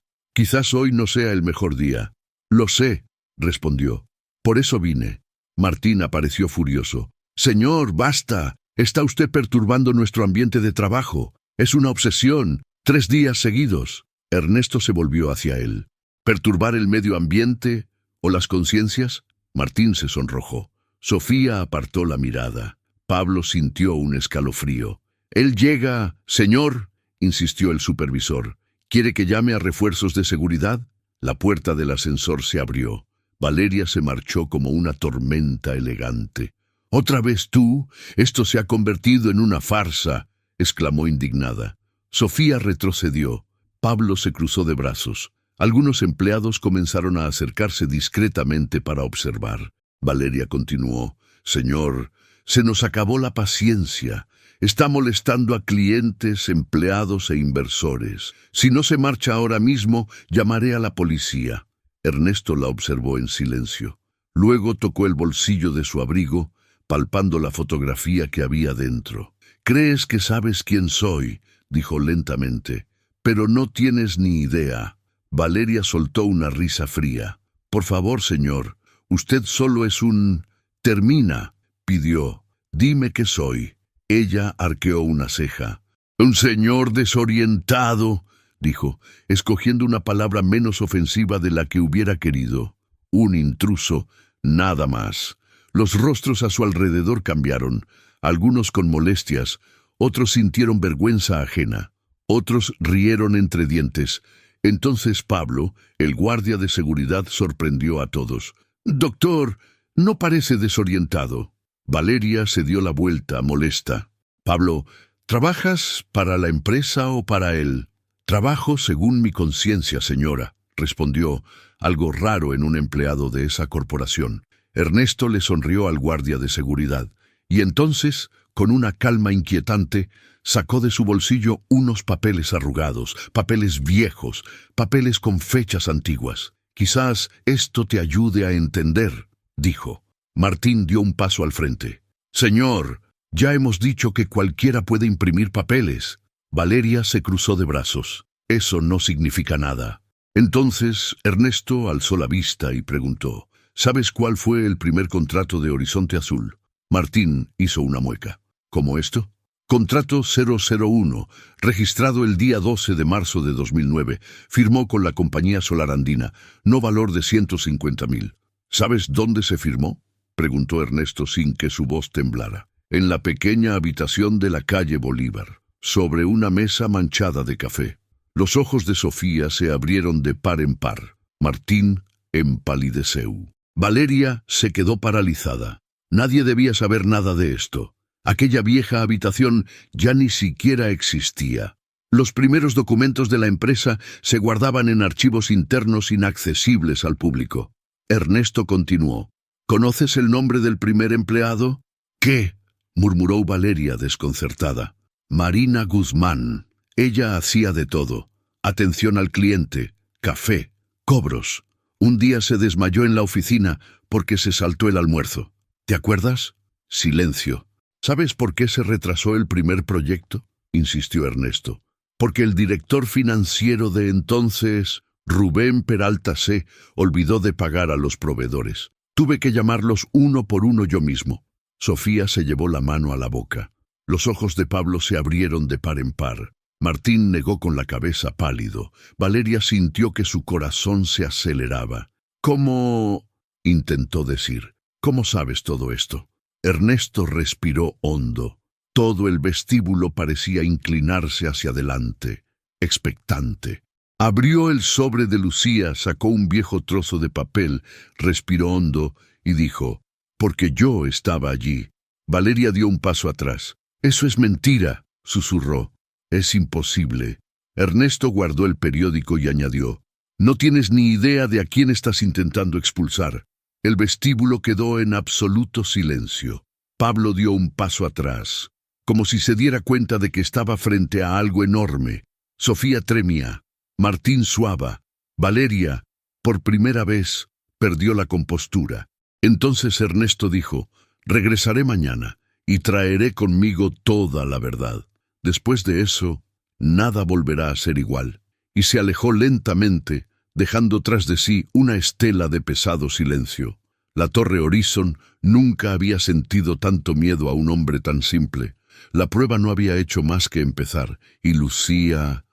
hoy no sea el mejor día». «Lo sé», respondió. «Por eso vine». Martín apareció furioso. «Señor, basta. Está usted perturbando nuestro ambiente de trabajo. Es una obsesión. 3 días seguidos». Ernesto se volvió hacia él. ¿Perturbar el medio ambiente o las conciencias? Martín se sonrojó. Sofía apartó la mirada. Pablo sintió un escalofrío. «Él llega, señor», insistió el supervisor. «¿Quiere que llame a refuerzos de seguridad?» La puerta del ascensor se abrió. Valeria se marchó como una tormenta elegante. «¿Otra vez tú? Esto se ha convertido en una farsa», exclamó indignada. Sofía retrocedió. Pablo se cruzó de brazos. Algunos empleados comenzaron a acercarse discretamente para observar. Valeria continuó. «Señor, se nos acabó la paciencia. Está molestando a clientes, empleados e inversores. Si no se marcha ahora mismo, llamaré a la policía». Ernesto la observó en silencio. Luego tocó el bolsillo de su abrigo, palpando la fotografía que había dentro. «Crees que sabes quién soy», dijo lentamente, «pero no tienes ni idea». Valeria soltó una risa fría. «Por favor, señor, usted solo es un... Termina», pidió. «Dime qué soy». Ella arqueó una ceja. «Un señor desorientado», dijo, escogiendo una palabra menos ofensiva de la que hubiera querido. «Un intruso, nada más». Los rostros a su alrededor cambiaron, algunos con molestias, otros sintieron vergüenza ajena, otros rieron entre dientes. Entonces Pablo, el guardia de seguridad, sorprendió a todos. «Doctor, no parece desorientado». Valeria se dio la vuelta, molesta. «Pablo, ¿trabajas para la empresa o para él?» «Trabajo según mi conciencia, señora», respondió, algo raro en un empleado de esa corporación. Ernesto le sonrió al guardia de seguridad, y entonces, con una calma inquietante, sacó de su bolsillo unos papeles arrugados, papeles viejos, papeles con fechas antiguas. «Quizás esto te ayude a entender», dijo. Martín dio un paso al frente. «Señor, ya hemos dicho que cualquiera puede imprimir papeles». Valeria se cruzó de brazos. «Eso no significa nada». Entonces Ernesto alzó la vista y preguntó, «¿Sabes cuál fue el primer contrato de Horizonte Azul?» Martín hizo una mueca. «¿Cómo esto?» «Contrato 001, registrado el día 12 de marzo de 2009. Firmó con la compañía Solar Andina, no valor de 150.000. ¿Sabes dónde se firmó?», preguntó Ernesto sin que su voz temblara. en la pequeña habitación de la calle Bolívar, sobre una mesa manchada de café. Los ojos de Sofía se abrieron de par en par. Martín empalideció. Valeria se quedó paralizada. Nadie debía saber nada de esto. Aquella vieja habitación ya ni siquiera existía. Los primeros documentos de la empresa se guardaban en archivos internos inaccesibles al público. Ernesto continuó. ¿Conoces el nombre del primer empleado? ¿Qué? Murmuró Valeria desconcertada. Marina Guzmán. Ella hacía de todo. Atención al cliente, café, cobros. Un día se desmayó en la oficina porque se saltó el almuerzo. ¿Te acuerdas? Silencio. ¿Sabes por qué se retrasó el primer proyecto? Insistió Ernesto. Porque el director financiero de entonces, Rubén Peralta C., olvidó de pagar a los proveedores. Tuve que llamarlos uno por uno yo mismo. Sofía se llevó la mano a la boca. Los ojos de Pablo se abrieron de par en par. Martín negó con la cabeza pálido. Valeria sintió que su corazón se aceleraba. ¿Cómo? Intentó decir. ¿Cómo sabes todo esto? Ernesto respiró hondo. Todo el vestíbulo parecía inclinarse hacia adelante, expectante. Abrió el sobre de Lucía, sacó un viejo trozo de papel, respiró hondo y dijo, «Porque yo estaba allí». Valeria dio un paso atrás. «Eso es mentira», susurró. «Es imposible». Ernesto guardó el periódico y añadió, «No tienes ni idea de a quién estás intentando expulsar». El vestíbulo quedó en absoluto silencio. Pablo dio un paso atrás, como si se diera cuenta de que estaba frente a algo enorme. Sofía tremía. Martín suaba. Valeria, por primera vez, perdió la compostura. Entonces Ernesto dijo, «Regresaré mañana y traeré conmigo toda la verdad. Después de eso, nada volverá a ser igual». Y se alejó lentamente, dejando tras de sí una estela de pesado silencio. La Torre Horizon nunca había sentido tanto miedo a un hombre tan simple. La prueba no había hecho más que empezar, y Lucía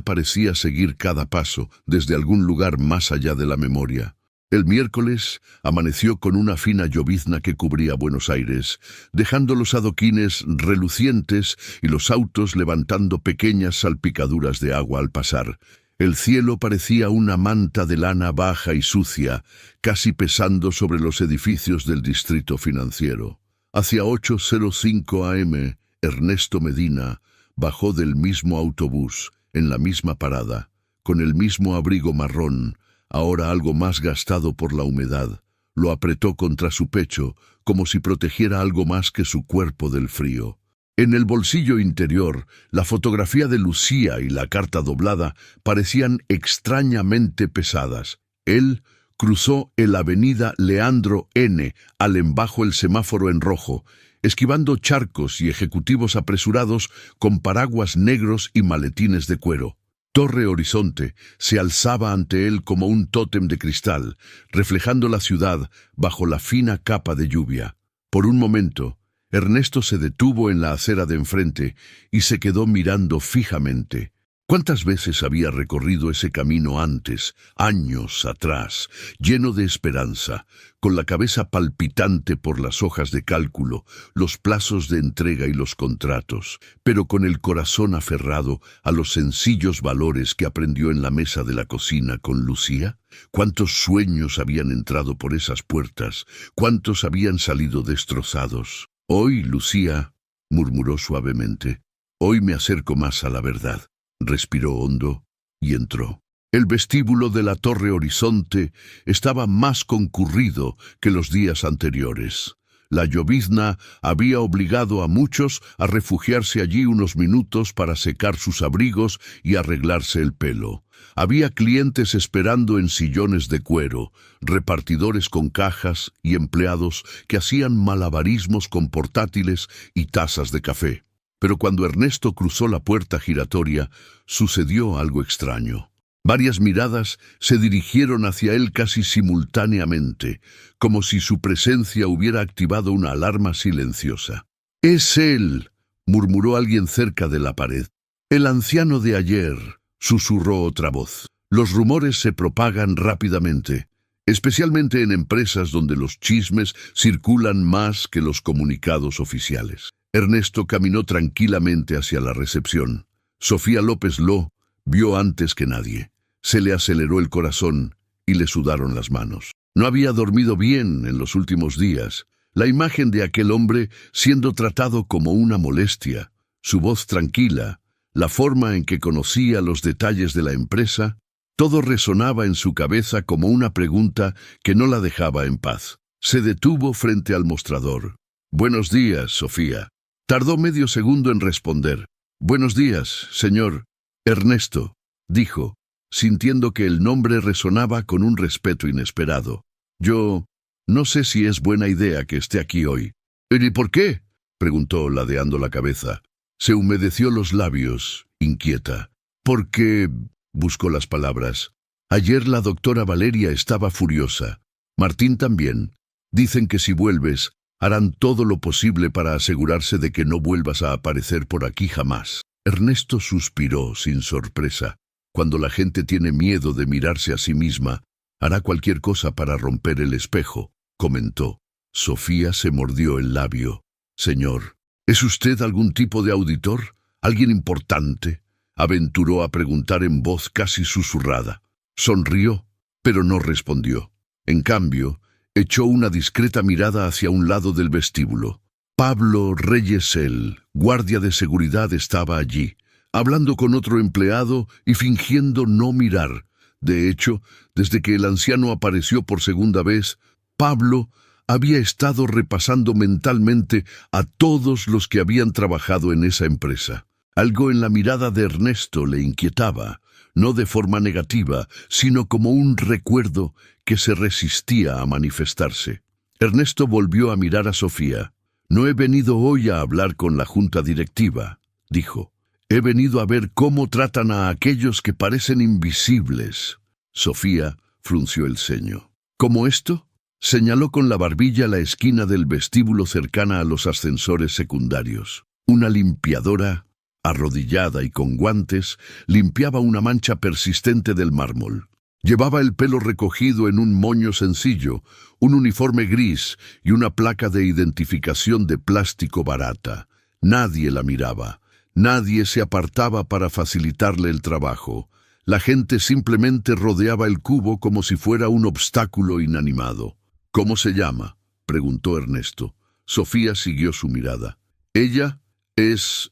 parecía seguir cada paso desde algún lugar más allá de la memoria. El miércoles amaneció con una fina llovizna que cubría Buenos Aires, dejando los adoquines relucientes y los autos levantando pequeñas salpicaduras de agua al pasar. El cielo parecía una manta de lana baja y sucia, casi pesando sobre los edificios del distrito financiero. Hacia 8:05 a.m., Ernesto Medina bajó del mismo autobús, en la misma parada, con el mismo abrigo marrón, ahora algo más gastado por la humedad. Lo apretó contra su pecho, como si protegiera algo más que su cuerpo del frío. En el bolsillo interior, la fotografía de Lucía y la carta doblada parecían extrañamente pesadas. Él cruzó el avenida Leandro N. al bajo el semáforo en rojo, esquivando charcos y ejecutivos apresurados con paraguas negros y maletines de cuero. Torre Horizonte se alzaba ante él como un tótem de cristal, reflejando la ciudad bajo la fina capa de lluvia. Por un momento, Ernesto se detuvo en la acera de enfrente y se quedó mirando fijamente. ¿Cuántas veces había recorrido ese camino antes, años atrás, lleno de esperanza, con la cabeza palpitante por las hojas de cálculo, los plazos de entrega y los contratos, pero con el corazón aferrado a los sencillos valores que aprendió en la mesa de la cocina con Lucía? ¿Cuántos sueños habían entrado por esas puertas? ¿Cuántos habían salido destrozados? «Hoy, Lucía», murmuró suavemente, «hoy me acerco más a la verdad». Respiró hondo y entró. El vestíbulo de la Torre Horizonte estaba más concurrido que los días anteriores. La llovizna había obligado a muchos a refugiarse allí unos minutos para secar sus abrigos y arreglarse el pelo. Había clientes esperando en sillones de cuero, repartidores con cajas y empleados que hacían malabarismos con portátiles y tazas de café. Pero cuando Ernesto cruzó la puerta giratoria, sucedió algo extraño. Varias miradas se dirigieron hacia él casi simultáneamente, como si su presencia hubiera activado una alarma silenciosa. «Es él», murmuró alguien cerca de la pared. «El anciano de ayer», susurró otra voz. «Los rumores se propagan rápidamente. especialmente en empresas donde los chismes circulan más que los comunicados oficiales. Ernesto caminó tranquilamente hacia la recepción. Sofía López lo vio antes que nadie. Se le aceleró el corazón y le sudaron las manos. No había dormido bien en los últimos días. La imagen de aquel hombre siendo tratado como una molestia, su voz tranquila, la forma en que conocía los detalles de la empresa, todo resonaba en su cabeza como una pregunta que no la dejaba en paz. Se detuvo frente al mostrador. «Buenos días, Sofía». Tardó medio segundo en responder. «Buenos días, señor Ernesto», dijo, sintiendo que el nombre resonaba con un respeto inesperado. «Yo no sé si es buena idea que esté aquí hoy». «¿Y por qué?», preguntó, ladeando la cabeza. Se humedeció los labios, inquieta. «Porque…», buscó las palabras. «Ayer la doctora Valeria estaba furiosa. Martín también. Dicen que si vuelves, harán todo lo posible para asegurarse de que no vuelvas a aparecer por aquí jamás». Ernesto suspiró sin sorpresa. Cuando la gente tiene miedo de mirarse a sí misma, hará cualquier cosa para romper el espejo, comentó. Sofía se mordió el labio. «Señor, ¿es usted algún tipo de auditor? ¿Alguien importante?», aventuró a preguntar en voz casi susurrada. Sonrió, pero no respondió. En cambio, echó una discreta mirada hacia un lado del vestíbulo. Pablo Reyesel, guardia de seguridad, estaba allí, hablando con otro empleado y fingiendo no mirar. De hecho, desde que el anciano apareció por segunda vez, Pablo había estado repasando mentalmente a todos los que habían trabajado en esa empresa. Algo en la mirada de Ernesto le inquietaba, no de forma negativa, sino como un recuerdo que se resistía a manifestarse. Ernesto volvió a mirar a Sofía. «No he venido hoy a hablar con la junta directiva», dijo. «He venido a ver cómo tratan a aquellos que parecen invisibles». Sofía frunció el ceño. «¿Cómo esto?», señaló con la barbilla la esquina del vestíbulo cercana a los ascensores secundarios. Una limpiadora, arrodillada y con guantes, limpiaba una mancha persistente del mármol. Llevaba el pelo recogido en un moño sencillo, un uniforme gris y una placa de identificación de plástico barata. Nadie la miraba. Nadie se apartaba para facilitarle el trabajo. La gente simplemente rodeaba el cubo como si fuera un obstáculo inanimado. «¿Cómo se llama?», preguntó Ernesto. Sofía siguió su mirada. «Ella es,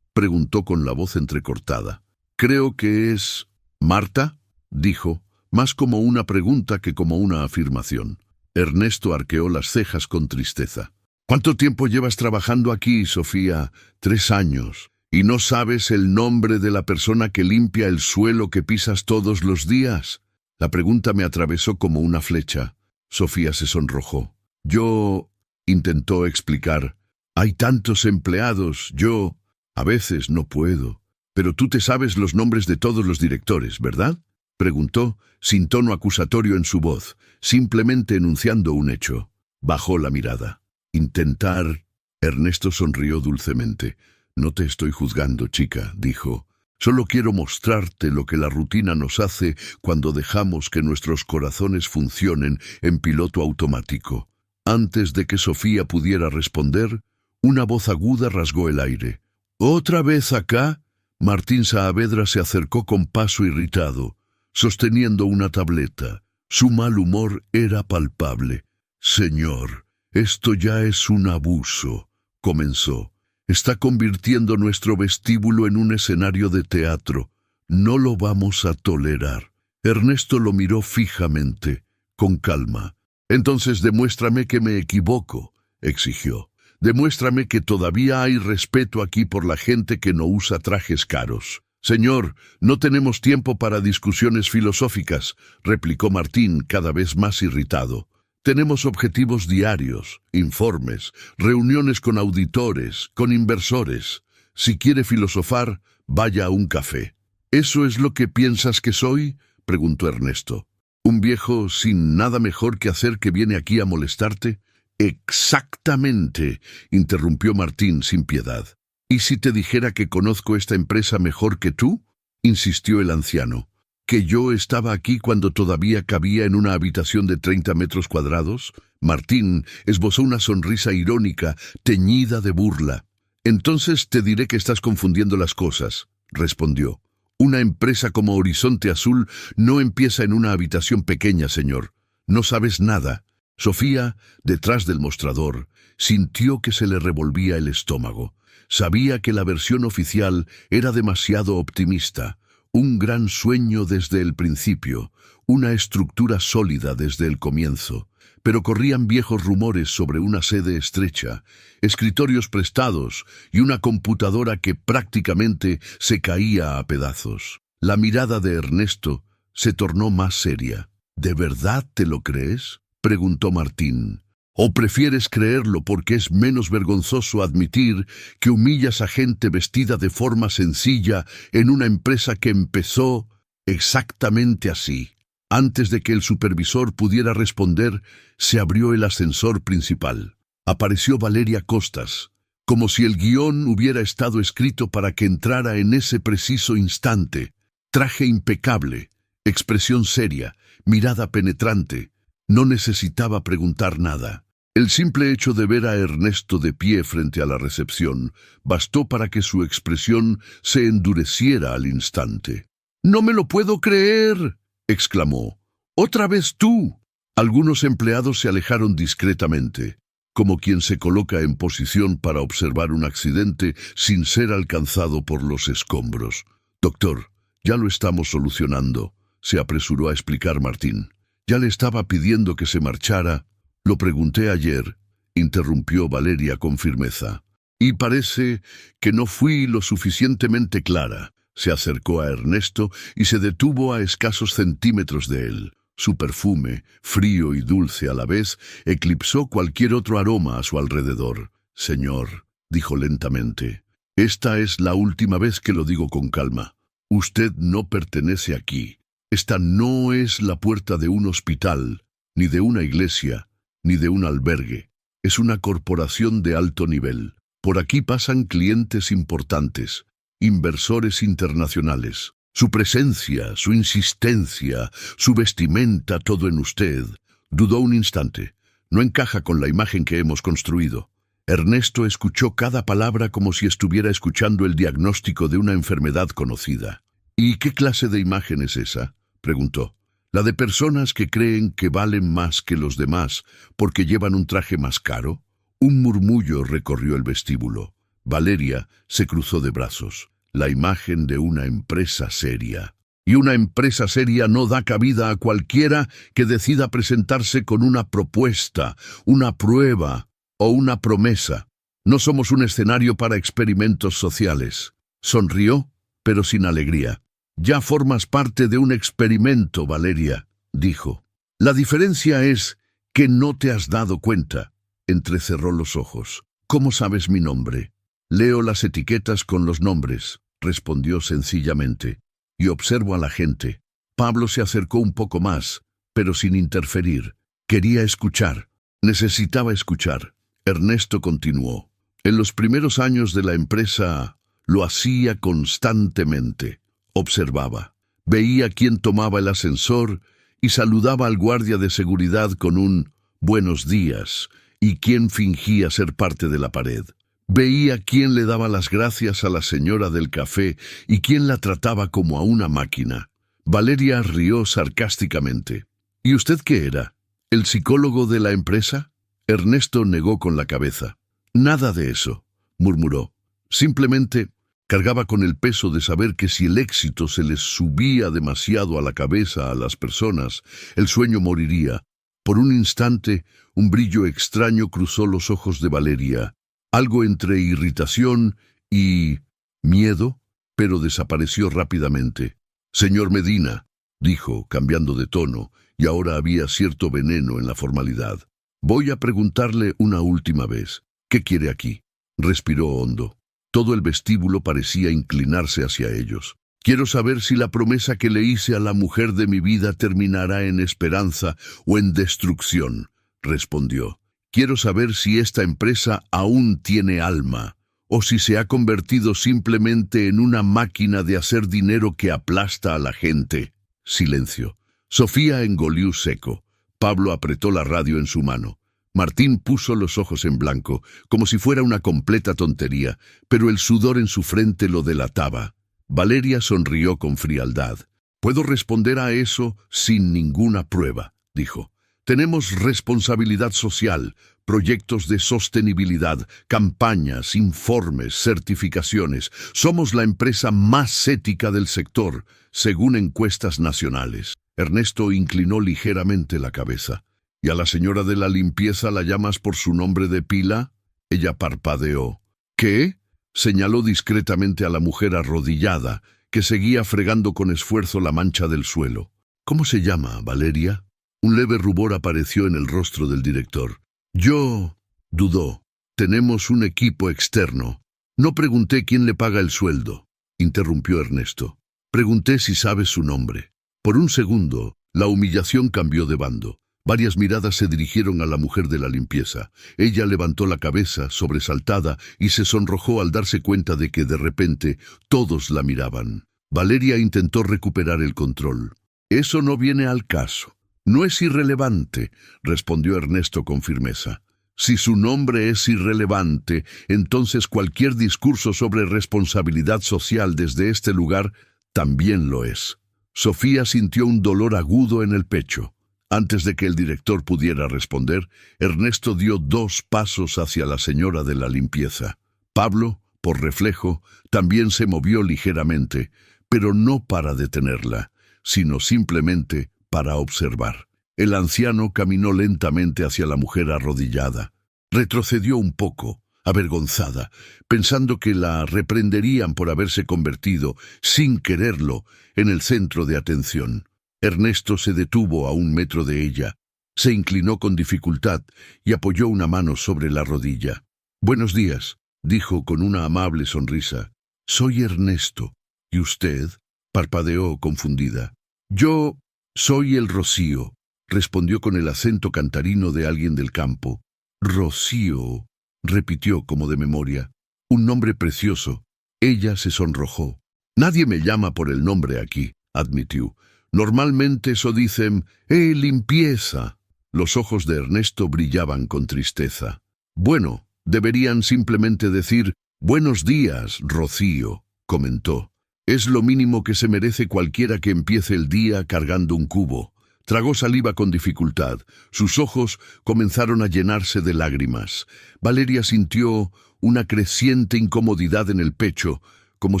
preguntó con la voz entrecortada. «Creo que es… ¿Marta?», dijo, más como una pregunta que como una afirmación. Ernesto arqueó las cejas con tristeza. «¿Cuánto tiempo llevas trabajando aquí, Sofía?». «3 años. ¿Y no sabes el nombre de la persona que limpia el suelo que pisas todos los días?». La pregunta me atravesó como una flecha. Sofía se sonrojó. «Yo…», intentó explicar. «Hay tantos empleados, yo… a veces no puedo». «Pero tú te sabes los nombres de todos los directores, ¿verdad?», preguntó, sin tono acusatorio en su voz, simplemente enunciando un hecho. Bajó la mirada. «Intentar…». Ernesto sonrió dulcemente. «No te estoy juzgando, chica», dijo. «Solo quiero mostrarte lo que la rutina nos hace cuando dejamos que nuestros corazones funcionen en piloto automático». Antes de que Sofía pudiera responder, una voz aguda rasgó el aire. «¿Otra vez acá?». Martín Saavedra se acercó con paso irritado, sosteniendo una tableta. Su mal humor era palpable. «Señor, esto ya es un abuso», comenzó. «Está convirtiendo nuestro vestíbulo en un escenario de teatro. No lo vamos a tolerar». Ernesto lo miró fijamente, con calma. «Entonces demuéstrame que me equivoco», exigió. «Demuéstrame que todavía hay respeto aquí por la gente que no usa trajes caros». «Señor, no tenemos tiempo para discusiones filosóficas», replicó Martín, cada vez más irritado. «Tenemos objetivos diarios, informes, reuniones con auditores, con inversores. Si quiere filosofar, vaya a un café». «¿Eso es lo que piensas que soy?», preguntó Ernesto. «¿Un viejo sin nada mejor que hacer que viene aquí a molestarte?». «Exactamente», interrumpió Martín sin piedad. «¿Y si te dijera que conozco esta empresa mejor que tú?», insistió el anciano. ¿Que yo estaba aquí cuando todavía cabía en una habitación de 30 metros cuadrados? Martín esbozó una sonrisa irónica, teñida de burla. Entonces te diré que estás confundiendo las cosas, respondió. Una empresa como Horizonte Azul no empieza en una habitación pequeña, señor. No sabes nada. Sofía, detrás del mostrador, sintió que se le revolvía el estómago. Sabía que la versión oficial era demasiado optimista. Un gran sueño desde el principio, una estructura sólida desde el comienzo. Pero corrían viejos rumores sobre una sede estrecha, escritorios prestados y una computadora que prácticamente se caía a pedazos. La mirada de Ernesto se tornó más seria. ¿De verdad te lo crees?, preguntó Martín. ¿O prefieres creerlo porque es menos vergonzoso admitir que humillas a gente vestida de forma sencilla en una empresa que empezó exactamente así? Antes de que el supervisor pudiera responder, se abrió el ascensor principal. Apareció Valeria Costas, como si el guión hubiera estado escrito para que entrara en ese preciso instante. Traje impecable, expresión seria, mirada penetrante. No necesitaba preguntar nada. El simple hecho de ver a Ernesto de pie frente a la recepción bastó para que su expresión se endureciera al instante. «¡No me lo puedo creer!», exclamó. «¡Otra vez tú!». Algunos empleados se alejaron discretamente, como quien se coloca en posición para observar un accidente sin ser alcanzado por los escombros. «Doctor, ya lo estamos solucionando», se apresuró a explicar Martín. «Ya le estaba pidiendo que se marchara». «Lo pregunté ayer», interrumpió Valeria con firmeza. «Y parece que no fui lo suficientemente clara». Se acercó a Ernesto y se detuvo a escasos centímetros de él. Su perfume, frío y dulce a la vez, eclipsó cualquier otro aroma a su alrededor. «Señor», dijo lentamente, «esta es la última vez que lo digo con calma. Usted no pertenece aquí. Esta no es la puerta de un hospital, ni de una iglesia, ni de un albergue. Es una corporación de alto nivel. Por aquí pasan clientes importantes, inversores internacionales. Su presencia, su insistencia, su vestimenta, todo en usted». Dudó un instante. «No encaja con la imagen que hemos construido». Ernesto escuchó cada palabra como si estuviera escuchando el diagnóstico de una enfermedad conocida. «¿Y qué clase de imagen es esa?», preguntó. «¿La de personas que creen que valen más que los demás porque llevan un traje más caro?». Un murmullo recorrió el vestíbulo. Valeria se cruzó de brazos. «La imagen de una empresa seria». «Y una empresa seria no da cabida a cualquiera que decida presentarse con una propuesta, una prueba o una promesa. No somos un escenario para experimentos sociales». Sonrió, pero sin alegría. «Ya formas parte de un experimento, Valeria», dijo. «La diferencia es que no te has dado cuenta». Entrecerró los ojos. «¿Cómo sabes mi nombre?». «Leo las etiquetas con los nombres», respondió sencillamente. «Y observo a la gente». Pablo se acercó un poco más, pero sin interferir. Quería escuchar. Necesitaba escuchar. Ernesto continuó. «En los primeros años de la empresa lo hacía constantemente. Observaba. Veía quién tomaba el ascensor y saludaba al guardia de seguridad con un «buenos días» y quién fingía ser parte de la pared. Veía quién le daba las gracias a la señora del café y quién la trataba como a una máquina». Valeria rió sarcásticamente. «¿Y usted qué era? ¿El psicólogo de la empresa?». Ernesto negó con la cabeza. «Nada de eso», murmuró. «Simplemente cargaba con el peso de saber que si el éxito se les subía demasiado a la cabeza a las personas, el sueño moriría». Por un instante, un brillo extraño cruzó los ojos de Valeria, algo entre irritación y miedo, pero desapareció rápidamente. «Señor Medina», dijo, cambiando de tono, y ahora había cierto veneno en la formalidad. «Voy a preguntarle una última vez. ¿Qué quiere aquí?». Respiró hondo. Todo el vestíbulo parecía inclinarse hacia ellos. «Quiero saber si la promesa que le hice a la mujer de mi vida terminará en esperanza o en destrucción», respondió. «Quiero saber si esta empresa aún tiene alma, o si se ha convertido simplemente en una máquina de hacer dinero que aplasta a la gente». Silencio. Sofía engolió seco. Pablo apretó la radio en su mano. Martín puso los ojos en blanco, como si fuera una completa tontería, pero el sudor en su frente lo delataba. Valeria sonrió con frialdad. «Puedo responder a eso sin ninguna prueba», dijo. «Tenemos responsabilidad social, proyectos de sostenibilidad, campañas, informes, certificaciones. Somos la empresa más ética del sector, según encuestas nacionales». Ernesto inclinó ligeramente la cabeza. «¿Y a la señora de la limpieza la llamas por su nombre de pila?» Ella parpadeó. «¿Qué?», señaló discretamente a la mujer arrodillada, que seguía fregando con esfuerzo la mancha del suelo. «¿Cómo se llama, Valeria?» Un leve rubor apareció en el rostro del director. «Yo», dudó, «tenemos un equipo externo. No pregunté quién le paga el sueldo», interrumpió Ernesto. «Pregunté si sabes su nombre». Por un segundo, la humillación cambió de bando. Varias miradas se dirigieron a la mujer de la limpieza. Ella levantó la cabeza, sobresaltada, y se sonrojó al darse cuenta de que, de repente, todos la miraban. Valeria intentó recuperar el control. «Eso no viene al caso. No es irrelevante», respondió Ernesto con firmeza. «Si su nombre es irrelevante, entonces cualquier discurso sobre responsabilidad social desde este lugar también lo es». Sofía sintió un dolor agudo en el pecho. Antes de que el director pudiera responder, Ernesto dio 2 pasos hacia la señora de la limpieza. Pablo, por reflejo, también se movió ligeramente, pero no para detenerla, sino simplemente para observar. El anciano caminó lentamente hacia la mujer arrodillada. Retrocedió un poco, avergonzada, pensando que la reprenderían por haberse convertido, sin quererlo, en el centro de atención. Ernesto se detuvo a 1 metro de ella, se inclinó con dificultad y apoyó una mano sobre la rodilla. «Buenos días», dijo con una amable sonrisa. «Soy Ernesto. ¿Y usted?», parpadeó confundida. «Yo soy el Rocío», respondió con el acento cantarino de alguien del campo. «Rocío», repitió como de memoria. «Un nombre precioso». Ella se sonrojó. «Nadie me llama por el nombre aquí», admitió. «Normalmente eso dicen, limpieza». Los ojos de Ernesto brillaban con tristeza. «Bueno, deberían simplemente decir, buenos días, Rocío», comentó. «Es lo mínimo que se merece cualquiera que empiece el día cargando un cubo». Tragó saliva con dificultad. Sus ojos comenzaron a llenarse de lágrimas. Valeria sintió una creciente incomodidad en el pecho, como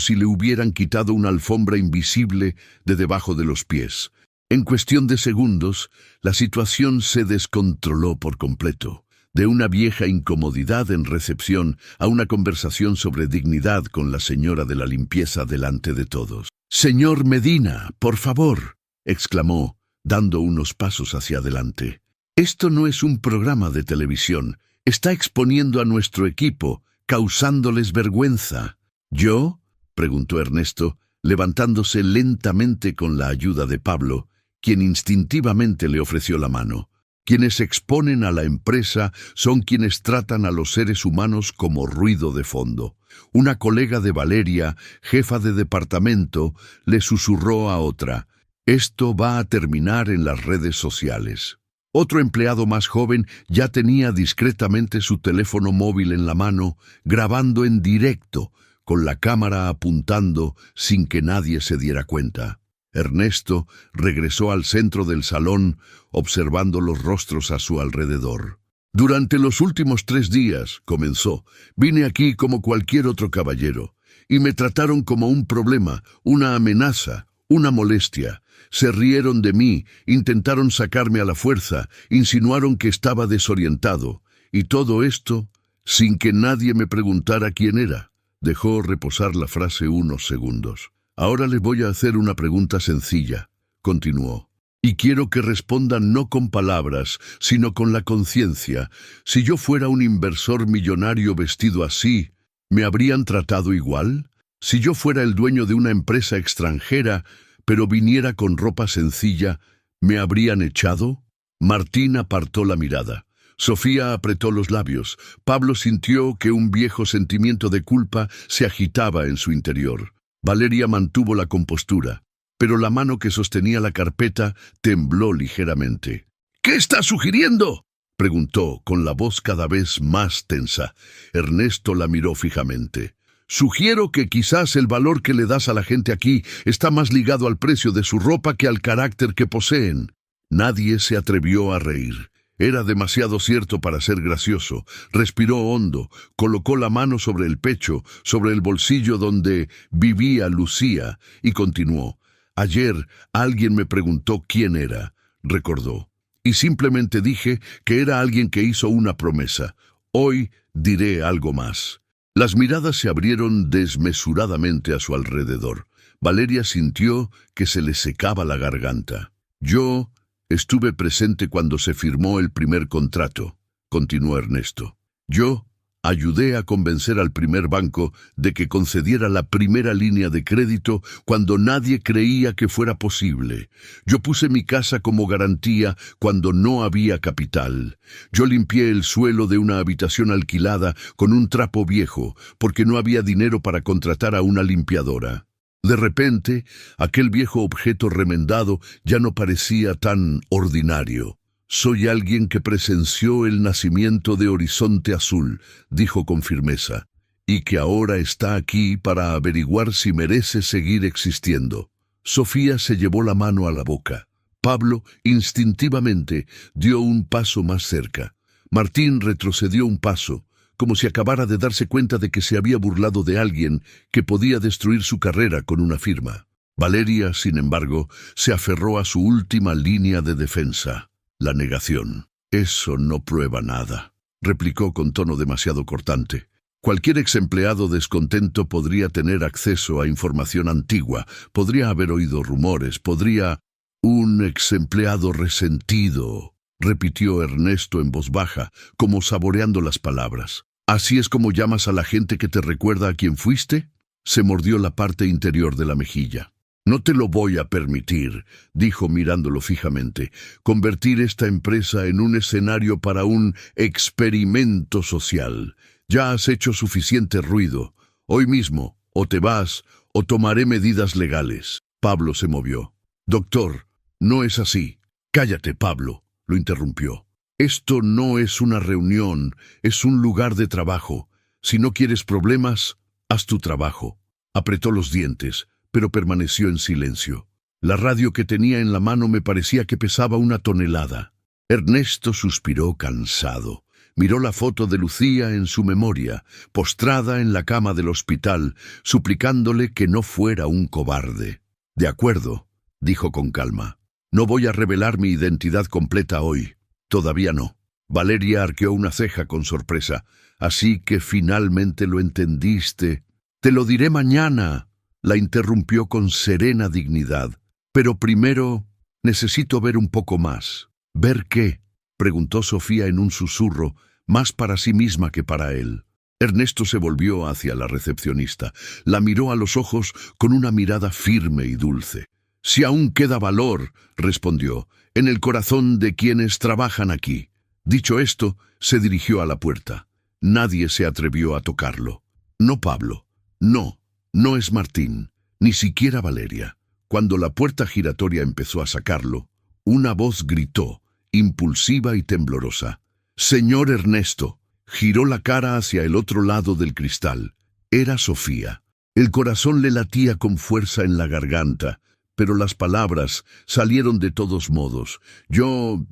si le hubieran quitado una alfombra invisible de debajo de los pies. En cuestión de segundos, la situación se descontroló por completo. De una vieja incomodidad en recepción a una conversación sobre dignidad con la señora de la limpieza delante de todos. «Señor Medina, por favor», exclamó, dando unos pasos hacia adelante. «Esto no es un programa de televisión. Está exponiendo a nuestro equipo, causándoles vergüenza». «¿Yo?», preguntó Ernesto, levantándose lentamente con la ayuda de Pablo, quien instintivamente le ofreció la mano. Quienes exponen a la empresa son quienes tratan a los seres humanos como ruido de fondo. Una colega de Valeria, jefa de departamento, le susurró a otra: «Esto va a terminar en las redes sociales». Otro empleado más joven ya tenía discretamente su teléfono móvil en la mano, grabando en directo, con la cámara apuntando sin que nadie se diera cuenta. Ernesto regresó al centro del salón, observando los rostros a su alrededor. «Durante los últimos 3 días», comenzó, «vine aquí como cualquier otro caballero, y me trataron como un problema, una amenaza, una molestia. Se rieron de mí, intentaron sacarme a la fuerza, insinuaron que estaba desorientado, y todo esto sin que nadie me preguntara quién era». Dejó reposar la frase unos segundos. «Ahora le voy a hacer una pregunta sencilla», continuó, «y quiero que respondan no con palabras, sino con la conciencia. Si yo fuera un inversor millonario vestido así, ¿me habrían tratado igual? Si yo fuera el dueño de una empresa extranjera, pero viniera con ropa sencilla, ¿me habrían echado?» Martín apartó la mirada. Sofía apretó los labios. Pablo sintió que un viejo sentimiento de culpa se agitaba en su interior. Valeria mantuvo la compostura. pero la mano que sostenía la carpeta tembló ligeramente. «¿Qué está sugiriendo?», preguntó, con la voz cada vez más tensa. Ernesto la miró fijamente. «Sugiero que quizás el valor que le das a la gente aquí está más ligado al precio de su ropa que al carácter que poseen». Nadie se atrevió a reír. Era demasiado cierto para ser gracioso. Respiró hondo, colocó la mano sobre el pecho, sobre el bolsillo donde vivía Lucía, y continuó. «Ayer alguien me preguntó quién era», recordó, «y simplemente dije que era alguien que hizo una promesa. Hoy diré algo más». Las miradas se abrieron desmesuradamente a su alrededor. Valeria sintió que se le secaba la garganta. «Yo estuve presente cuando se firmó el primer contrato», continuó Ernesto. «Yo ayudé a convencer al primer banco de que concediera la primera línea de crédito cuando nadie creía que fuera posible. Yo puse mi casa como garantía cuando no había capital. Yo limpié el suelo de una habitación alquilada con un trapo viejo porque no había dinero para contratar a una limpiadora. De repente, aquel viejo objeto remendado ya no parecía tan ordinario. «Soy alguien que presenció el nacimiento de Horizonte Azul», dijo con firmeza, «y que ahora está aquí para averiguar si merece seguir existiendo». Sofía se llevó la mano a la boca. Pablo, instintivamente, dio un paso más cerca. Martín retrocedió un paso, como si acabara de darse cuenta de que se había burlado de alguien que podía destruir su carrera con una firma. Valeria, sin embargo, se aferró a su última línea de defensa. La negación. «Eso no prueba nada», replicó con tono demasiado cortante. «Cualquier exempleado descontento podría tener acceso a información antigua, podría haber oído rumores, podría...» «Un exempleado resentido», repitió Ernesto en voz baja, como saboreando las palabras. «¿Así es como llamas a la gente que te recuerda a quien fuiste?». Se mordió la parte interior de la mejilla. «No te lo voy a permitir», dijo mirándolo fijamente, «convertir esta empresa en un escenario para un experimento social. Ya has hecho suficiente ruido. Hoy mismo, o te vas, o tomaré medidas legales». Pablo se movió. «Doctor, no es así». «Cállate, Pablo», lo interrumpió. «Esto no es una reunión, es un lugar de trabajo. Si no quieres problemas, haz tu trabajo». Apretó los dientes, pero permaneció en silencio. La radio que tenía en la mano me parecía que pesaba 1 tonelada. Ernesto suspiró cansado. Miró la foto de Lucía en su memoria, postrada en la cama del hospital, suplicándole que no fuera un cobarde. «De acuerdo», dijo con calma. «No voy a revelar mi identidad completa hoy. Todavía no». Valeria arqueó una ceja con sorpresa. «Así que finalmente lo entendiste». «Te lo diré mañana», la interrumpió con serena dignidad. «Pero primero necesito ver un poco más». «¿Ver qué?», preguntó Sofía en un susurro, más para sí misma que para él. Ernesto se volvió hacia la recepcionista. La miró a los ojos con una mirada firme y dulce. «Si aún queda valor», respondió, «en el corazón de quienes trabajan aquí». Dicho esto, se dirigió a la puerta. Nadie se atrevió a tocarlo. No Pablo. No es Martín, ni siquiera Valeria. Cuando la puerta giratoria empezó a sacarlo, una voz gritó, impulsiva y temblorosa. «Señor Ernesto». Giró la cara hacia el otro lado del cristal. Era Sofía. El corazón le latía con fuerza en la garganta, pero las palabras salieron de todos modos. Yo,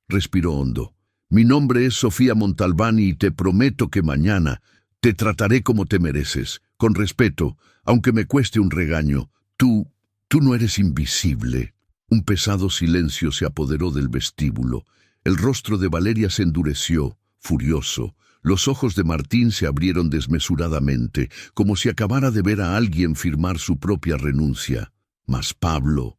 respiró hondo. «Mi nombre es Sofía Montalbán y te prometo que mañana te trataré como te mereces, con respeto, aunque me cueste un regaño. Tú no eres invisible». Un pesado silencio se apoderó del vestíbulo. El rostro de Valeria se endureció, furioso. Los ojos de Martín se abrieron desmesuradamente, como si acabara de ver a alguien firmar su propia renuncia. Mas Pablo